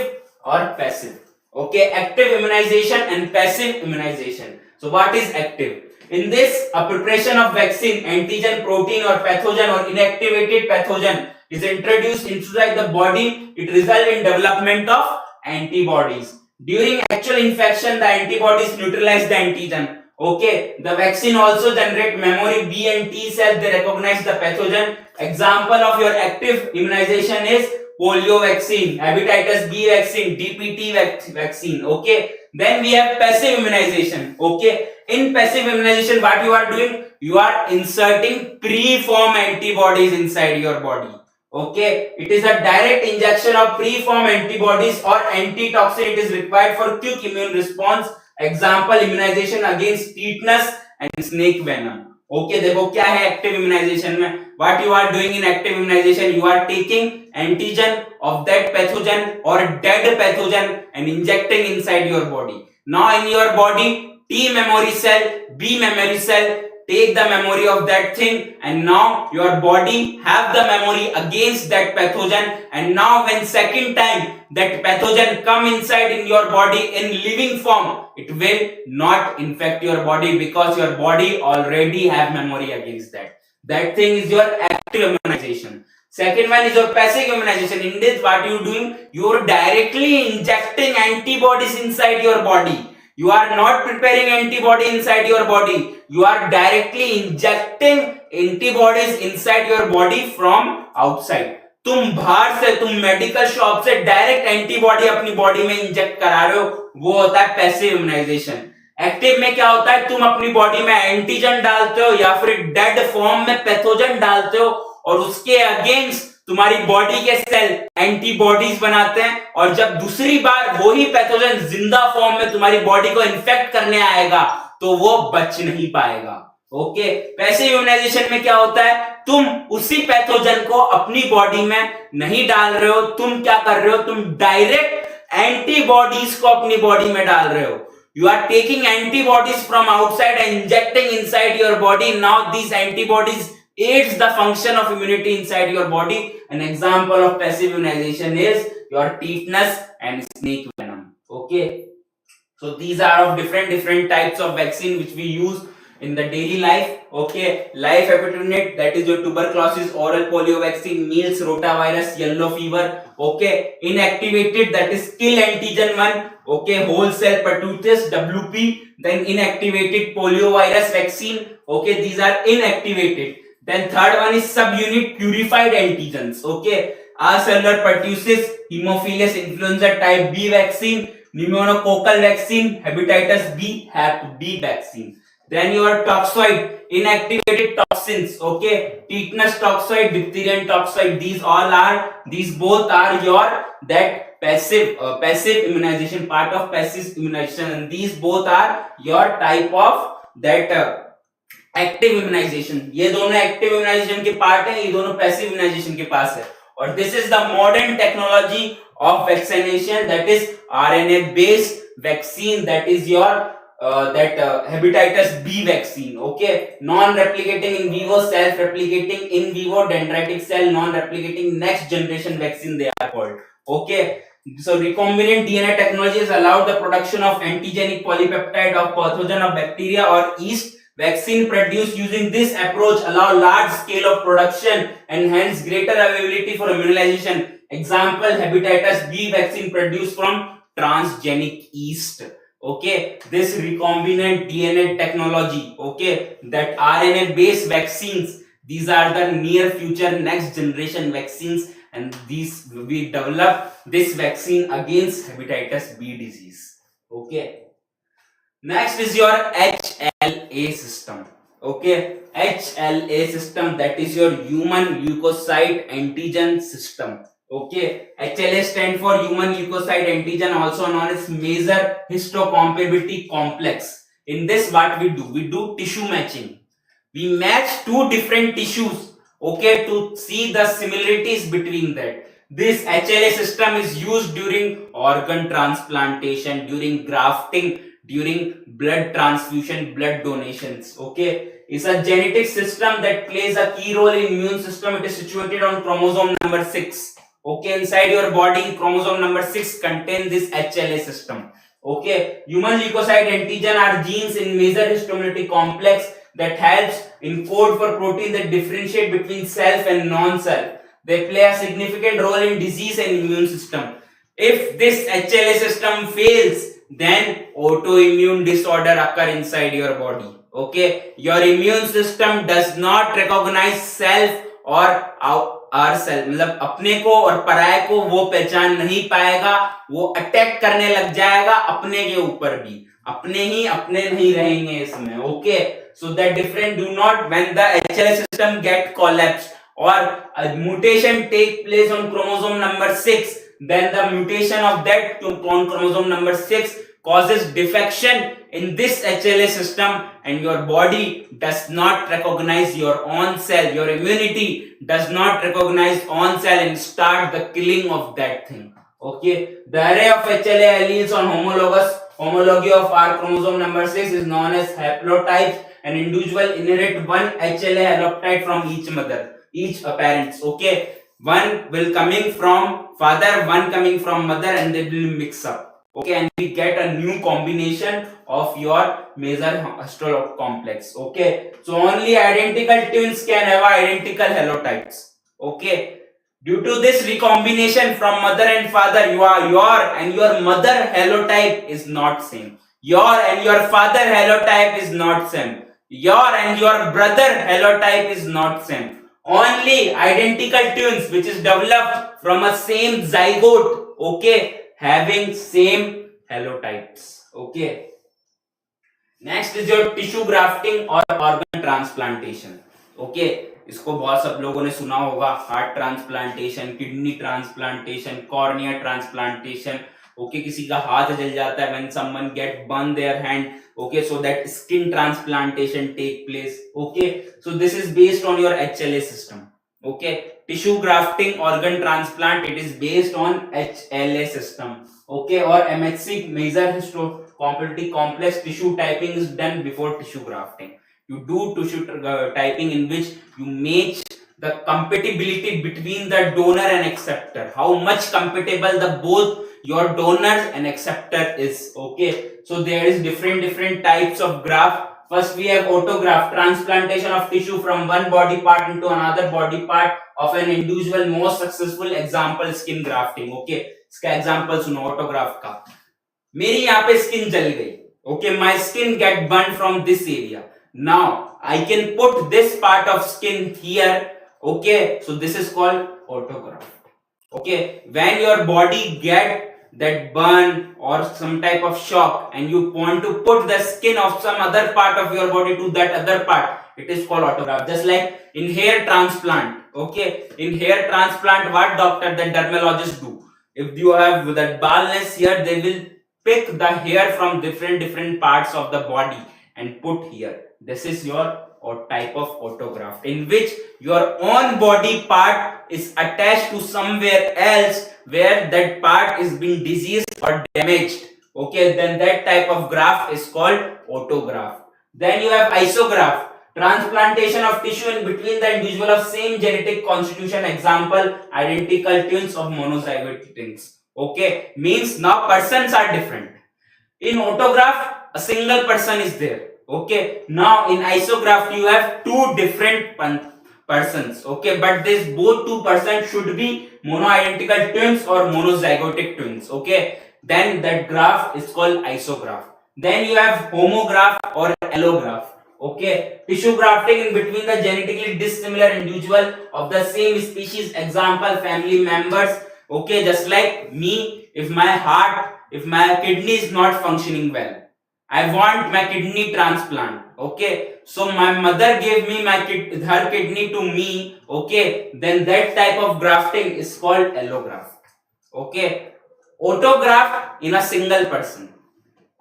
or passive. Okay, active immunization and passive immunization. So what is active? In this, a preparation of vaccine, antigen, protein or pathogen or inactivated pathogen is introduced inside the body. It results in development of antibodies. During actual infection, the antibodies neutralize the antigen. Okay, the vaccine also generate memory B and T cells. They recognize the pathogen. Example of your active immunization is polio vaccine, hepatitis B vaccine, DPT vaccine. Okay, then we have passive immunization. Okay, in passive immunization, what you are doing? You are inserting pre-formed antibodies inside your body. Okay, it is a direct injection of pre-formed antibodies or antitoxin. It is required for quick immune response. Example, immunization against tetanus and snake venom. Okay, देखो क्या है active immunisation में? What you are doing in active immunization? You are taking antigen of that pathogen or dead pathogen and injecting inside your body. Now in your body, T memory cell, B memory cell take the memory of that thing, and now your body have the memory against that pathogen, and now when second time that pathogen come inside in your body in living form, it will not infect your body because your body already have memory against that. That thing is your active immunization. Second one is your passive immunization. In this, what you doing? You are directly injecting antibodies inside your body. You are not preparing antibody inside your body. You are directly injecting antibodies inside your body from outside. तुम बाहर से, तुम medical shop से direct antibody अपनी body में inject करा रहे हो, वो होता है पैसिव इम्यूनाइजेशन. एक्टिव में क्या होता है? तुम अपनी बॉडी में एंटीजन डालते हो या फिर डेड फॉर्म में पैथोजन डालते हो और उसके अगेंस्ट तुम्हारी बॉडी के सेल एंटीबॉडीज बनाते हैं, और जब दूसरी बार वही पैथोजन जिंदा फॉर्म में तुम्हारी बॉडी को इन्फेक्ट करने आएगा तो वो बच नहीं पाएगा. ओके, पैसिव इम्यूनाइजेशन में क्या होता है? तुम उसी पैथोजन को अपनी बॉडी में नहीं डाल रहे हो. तुम क्या कर रहे हो? तुम डायरेक्ट एंटीबॉडीज को अपनी बॉडी में डाल रहे हो. You are taking antibodies from outside and injecting inside your body. Now these antibodies aids the function of immunity inside your body. An example of passive immunization is your tetanus and snake venom. Okay, so these are of different types of vaccine which we use in the daily life. Okay, live hepatitis, that is your tuberculosis, oral polio vaccine, measles, rotavirus, yellow fever. Okay, inactivated, that is kill antigen 1. Okay, whole cell pertussis, WP. Then inactivated polio virus vaccine. Okay, these are inactivated. Then third one is subunit purified antigens. Okay, acellular pertussis, Haemophilus influenza type B vaccine, pneumococcal vaccine, hepatitis B, Hep B vaccine. Then your toxoid, inactivated toxins. Okay, tetanus toxoid, diphtheria toxoid. These both are your that passive immunization, part of passive immunization, and these both are your type of that active immunization. ये दोनों active immunisation के part है, ये दोनों passive immunisation के पास है. और this is the modern technology of vaccination, that is RNA based vaccine, that is your hepatitis B vaccine. Okay, non-replicating in vivo, self-replicating in vivo, dendritic cell, non-replicating next generation vaccine they are called. Okay, so recombinant DNA technology has allowed the production of antigenic polypeptide of pathogen of bacteria or yeast. Vaccine produced using this approach allow large scale of production and hence greater availability for immunization. Example, hepatitis B vaccine produced from transgenic yeast. Okay, this recombinant DNA technology, okay, that RNA based vaccines, these are the near future next generation vaccines, and these we develop this vaccine against hepatitis B disease. Okay, next is your HLA system. Okay, HLA system, that is your human leukocyte antigen system. Okay, HLA stand for human leukocyte antigen, also known as major histocompatibility complex. In this, what we do tissue matching. We match two different tissues, okay, to see the similarities between that. This HLA system is used during organ transplantation, during grafting, during blood transfusion, blood donations. Okay, it's a genetic system that plays a key role in immune system. It is situated on chromosome number 6. Okay, inside your body, chromosome number 6 contain this HLA system. Okay, human leukocyte antigen are genes in major histoimmunity complex that helps encode for protein that differentiate between self and non-self. They play a significant role in disease and immune system. If this HLA system fails, then autoimmune disorder occur inside your body. Okay, your immune system does not recognize self और are self, मतलब अपने को और पराये को वो पहचान नहीं पाएगा, वो अटैक करने लग जाएगा अपने के ऊपर भी, अपने ही अपने नहीं रहेंगे इसमें. Okay, so that different do not when the HLA system get collapsed or a mutation take place on chromosome number 6, then the mutation of that on chromosome number 6 causes defection in this HLA system, and your body does not recognize your own cell, your immunity does not recognize own cell and start the killing of that thing. Okay, the array of HLA alleles on homology of R chromosome number 6 is known as haplotypes. An individual inherit one HLA haplotype from each parents. Okay, one will coming from father, one coming from mother, and they will mix up. Okay, and we get a new combination of your major histological complex. Okay, so only identical twins can have identical haplotypes. Okay, due to this recombination from mother and father, your and your mother haplotype is not same, your and your father haplotype is not same, your and your brother haplotype is not same. Only identical twins which is developed from a same zygote, okay, having same haplotypes. Okay, next is your tissue grafting or organ transplantation. Okay, इसको बहुत सब लोगों ने सुना होगा, heart transplantation, kidney transplantation, cornea transplantation. Okay, किसी का हाथ जल जाता है, when someone get burn their hand. Okay, so that skin transplantation take place. Okay, so this is based on your HLA system. Okay, tissue grafting, organ transplant, it is based on HLA system. Okay, or MHC, major histocompatibility complex tissue typing is done before tissue grafting. You do tissue typing in which you match the compatibility between the donor and acceptor, how much compatible the both your donors and acceptor is. Okay, so there is different types of graft. First we have autograft, transplantation of tissue from one body part into another body part of an individual. Most successful example skin grafting. Okay, इसका example सुनो autograft का. मेरी यहाँ पे skin जल गई. Okay, my skin get burned from this area. Now I can put this part of skin here. Okay, so this is called autograft. Okay, when your body get that burn or some type of shock and you want to put the skin of some other part of your body to that other part, it is called autograft. Just like in hair transplant. Okay, in hair transplant, what doctor, the dermatologist do, if you have that baldness here, they will pick the hair from different parts of the body and put here. This is your type of autograft in which your own body part is attached to somewhere else where that part is being diseased or damaged. Okay, then that type of graft is called autograft. Then you have isograft, transplantation of tissue in between the individual of same genetic constitution. Example, identical twins of monozygotic twins. Okay, means now persons are different. In autograft, a single person is there. Okay, now in isograft you have two different persons. Okay, but this both two persons should be monoidentical twins or monozygotic twins. Okay, then that graft is called isograft. Then you have homograft or allograft. Okay, tissue grafting in between the genetically dissimilar individual of the same species. Example, family members. Okay, just like me, if my kidney is not functioning well, I want my kidney transplant. Okay, so my mother gave me her kidney to me. Okay, then that type of grafting is called allograft. Okay, autograft in a single person,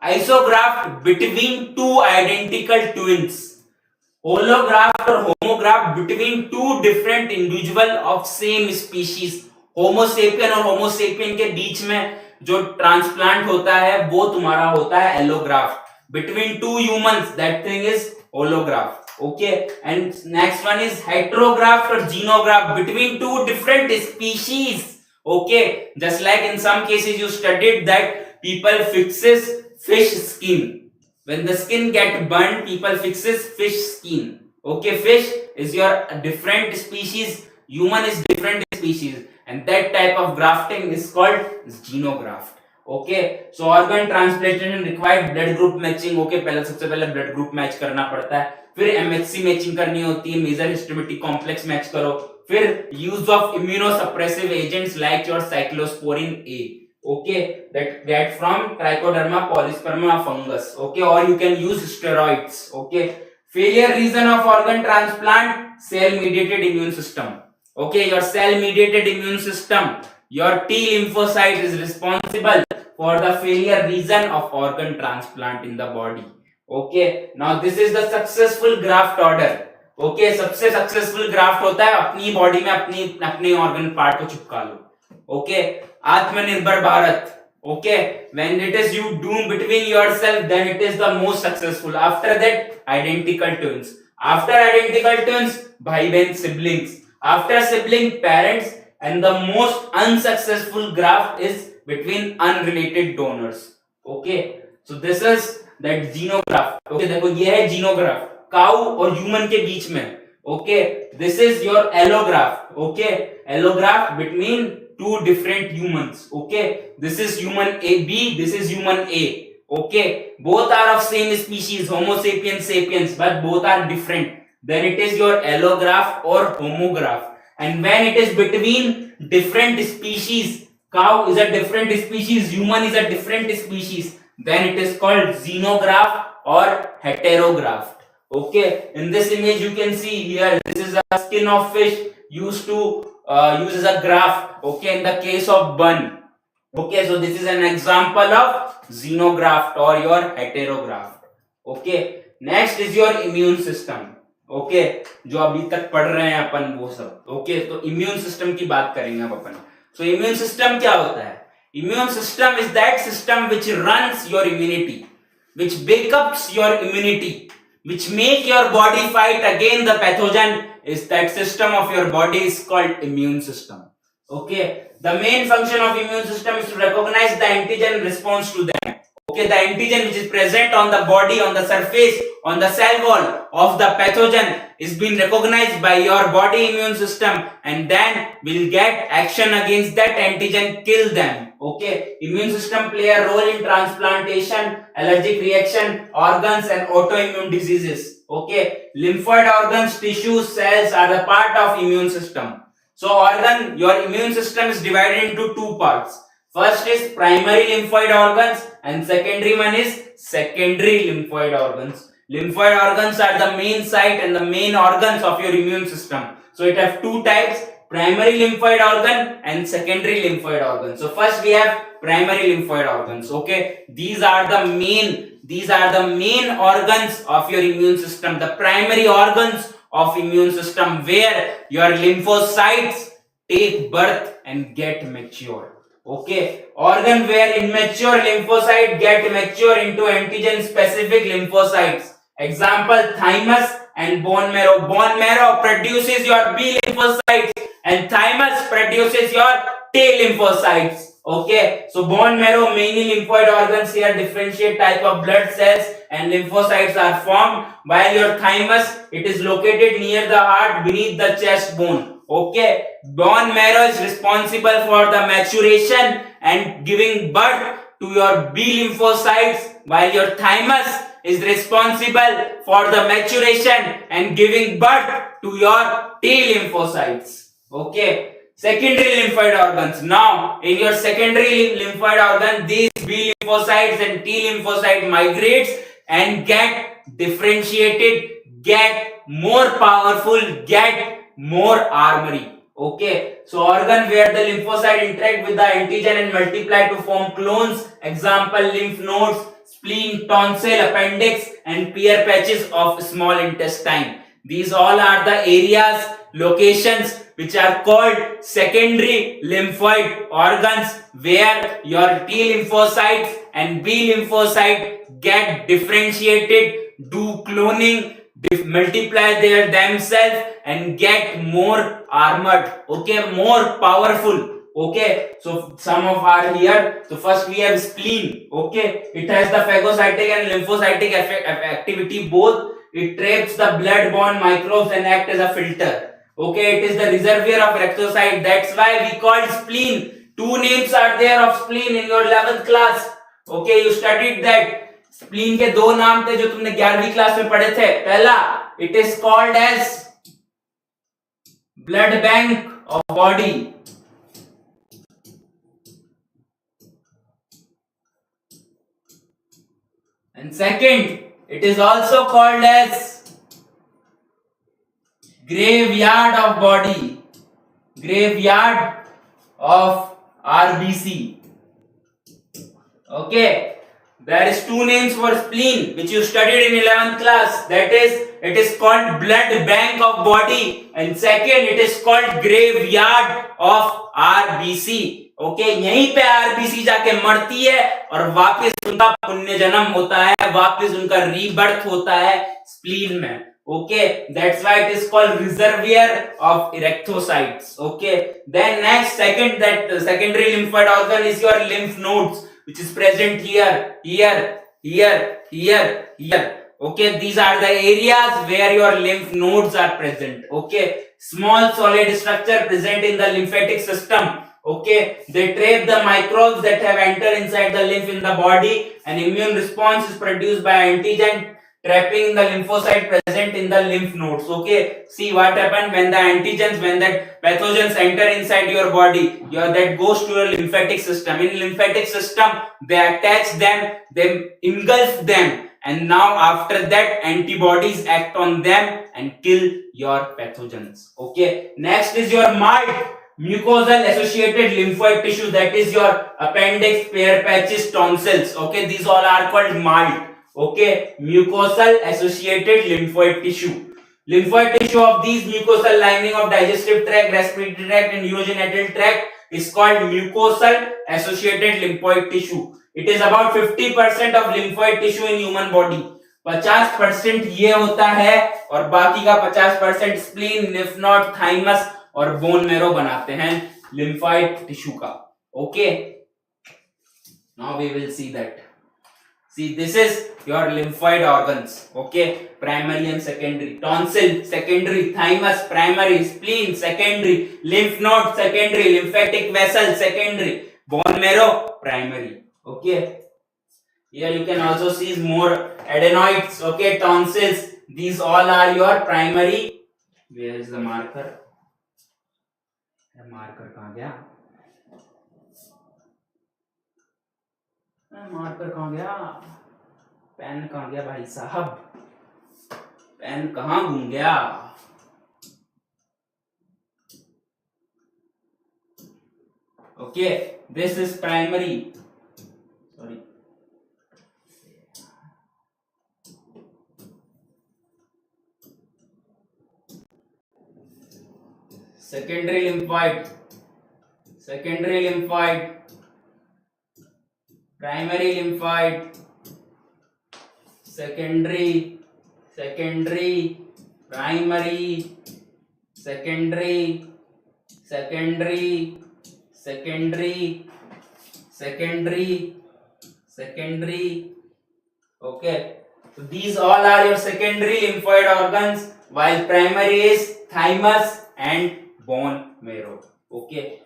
isograft between two identical twins, holograft or homograft between two different individual of same species. Homo sapien और होमो sapien के बीच में जो transplant होता है वो तुम्हारा होता है allograft. Between two humans, that thing is holograft. Okay, and next one is heterograft और xenograft, between two different species Okay, just like in some cases you studied that people fixes fish skin. When the skin get burned, people fixes fish skin. Okay, fish is your different species, human is different species, and that type of grafting is called xenograft. Okay, so organ transplantation required blood group matching. Okay, पहले सबसे पहले blood group match करना पड़ता है, फिर MHC matching करनी होती है, मेजर हिस्टोमेटिक कॉम्प्लेक्स मैच करो, फिर use of immunosuppressive agents like your cyclosporine A, okay, that get from Trichoderma polysperma fungus, okay, or you can use steroids. Okay, failure reason of organ transplant, cell mediated immune system. Okay, your cell mediated immune system, your T lymphocyte is responsible for the failure reason of organ transplant in the body. Okay, now this is the successful graft order. Okay, सबसे successful graft होता है अपनी body में अपने organ part को चिपका लो. Okay, आत्मनिर्भर Bharat. Okay, when it is you do between yourself, then it is the most successful. After that, identical twins. After identical twins, bhai behn siblings. After sibling, parents, and the most unsuccessful graft is between unrelated donors. Okay, so this is that xenograft. Okay, देखो ये है xenograft, cow और human के बीच में. Okay, this is your allograft. Okay, allograft between two different humans. Okay, this is human A B, this is human A. Okay, both are of same species, Homo sapiens sapiens, but both are different. Then it is your allograft or homograft. And when it is between different species, cow is a different species, human is a different species, then it is called xenograft or heterograft. Okay, in this image you can see here, this is a skin of fish used to use as a graft. Okay, in the case of bun. Okay, so this is an example of xenograft or your heterograft. Okay, next is your immune system. Okay, जो अभी तक पढ़ रहे हैं अपन वो सब. Okay, तो immune system की बात करेंगे अब अपन. So immune system क्या होता है? Immune system is that system which runs your immunity, which backups your immunity, which make your body fight against the pathogen. Is that system of your body is called immune system. Okay, the main function of immune system is to recognize the antigen response to them. Okay, the antigen which is present on the body, on the surface, on the cell wall of the pathogen is being recognized by your body immune system, and then will get action against that antigen, kill them. Okay, immune system play a role in transplantation, allergic reaction, organs, and autoimmune diseases. Okay, lymphoid organs, tissues, cells are the part of immune system. So your immune system is divided into two parts. First is primary lymphoid organs and secondary one is secondary lymphoid organs. Lymphoid organs are the main site and the main organs of your immune system. So it have two types, primary lymphoid organ and secondary lymphoid organ. So first we have primary lymphoid organs. Okay, these are the main organs of your immune system, the primary organs of immune system, where your lymphocytes take birth and get mature. Okay, organ where immature lymphocyte get mature into antigen specific lymphocytes. Example, thymus and bone marrow. Bone marrow produces your B lymphocytes and thymus produces your T lymphocytes. Okay, so bone marrow, mainly lymphoid organs, here differentiate type of blood cells and lymphocytes are formed, while your thymus, it is located near the heart beneath the chest bone. Okay, bone marrow is responsible for the maturation and giving birth to your B lymphocytes, while your thymus is responsible for the maturation and giving birth to your T lymphocytes. Okay, secondary lymphoid organs. Now, in your secondary lymphoid organ, these B lymphocytes and T lymphocyte migrates and get differentiated, get more powerful, get more armory. Okay, so organ where the lymphocyte interact with the antigen and multiply to form clones. Example, lymph nodes, spleen, tonsil, appendix, and Peyer's patches of small intestine. These all are the areas, locations which are called secondary lymphoid organs, where your T lymphocytes and B lymphocyte get differentiated, do cloning, multiply themselves and get more armored. Okay, more powerful. Okay, so some of are here. So first we have spleen. Okay, it has the phagocytic and lymphocytic activity both. It traps the blood-borne microbes and act as a filter. Okay, it is the reservoir of erythrocyte. That's why we call spleen. Two names are there of spleen in your 11th class. Okay, you studied that. Spleen के दो नाम थे जो तुमने 11वीं class में पढ़े थे. पहला, it is called as blood bank of body. And second, it is also called as graveyard of body, graveyard of RBC. Okay, there is two names for spleen which you studied in 11th class. That is, it is called blood bank of body, and second, it is called graveyard of RBC. Okay, यहीं पे RBC जाके मरती है और वापस उनका पुण्य जन्म होता है, वापस उनका रीबर्थ होता है स्प्लीन में. Okay, that's why it is called reservoir of erythrocytes. Okay, then next, that secondary lymphoid organ is your lymph nodes, which is present here, here, here, here, here. Okay, these are the areas where your lymph nodes are present. Okay, small solid structure present in the lymphatic system. Okay, they trap the microbes that have entered inside the lymph in the body. An immune response is produced by antigen trapping the lymphocyte present in the lymph nodes. Okay, see what happened when the antigens, when that pathogens enter inside your body, that goes to your lymphatic system. In lymphatic system, they attach them, they engulf them, and now after that antibodies act on them and kill your pathogens. Okay, next is your MALT, mucosal associated lymphoid tissue, that is your appendix, pear patches, tonsils. Okay, these all are called MALT. Okay, mucosal associated lymphoid tissue. Lymphoid tissue of these mucosal lining of digestive tract, respiratory tract and urogenital tract is called mucosal associated lymphoid tissue. It is about 50% of lymphoid tissue in human body. 50% ये होता है और बाकी का 50% spleen, lymph node, thymus और bone marrow बनाते हैं lymphoid tissue का. Okay, now we will see that. See, this is your lymphoid organs. Okay, primary and secondary. Tonsil, secondary. Thymus, primary. Spleen, secondary. Lymph node, secondary. Lymphatic vessel, secondary. Bone marrow, primary. Okay, here you can also see more adenoids. Okay, tonsils. These all are your primary. Where is the marker? The marker कहाँ गया? Marker कहाँ गया? Pen कहाँ गया भाई साहब? Pen कहाँ घूम गया? Okay, this is primary. Sorry. Secondary lymphoid. Secondary lymphoid. Primary lymphoid, secondary, primary, secondary, secondary. Okay, so these all are your secondary lymphoid organs, while primary is thymus and bone marrow. Okay.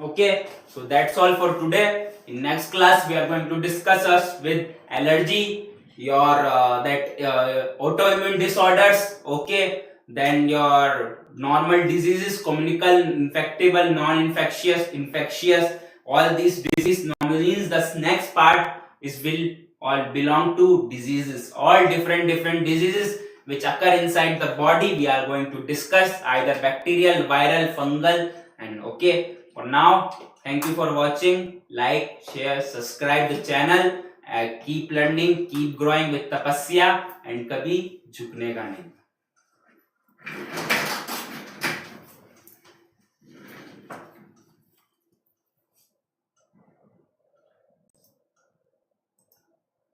Okay, so that's all for today. In next class, we are going to discuss us with allergy, your autoimmune disorders. Okay, then your normal diseases, communicable, infectable, non-infectious, infectious. All these disease means the next part is will all belong to diseases. All different diseases which occur inside the body. We are going to discuss either bacterial, viral, fungal, and okay. For now, thank you for watching. Like, share, subscribe the channel, keep learning, keep growing with तपस्या, and कभी झुकने का नहीं.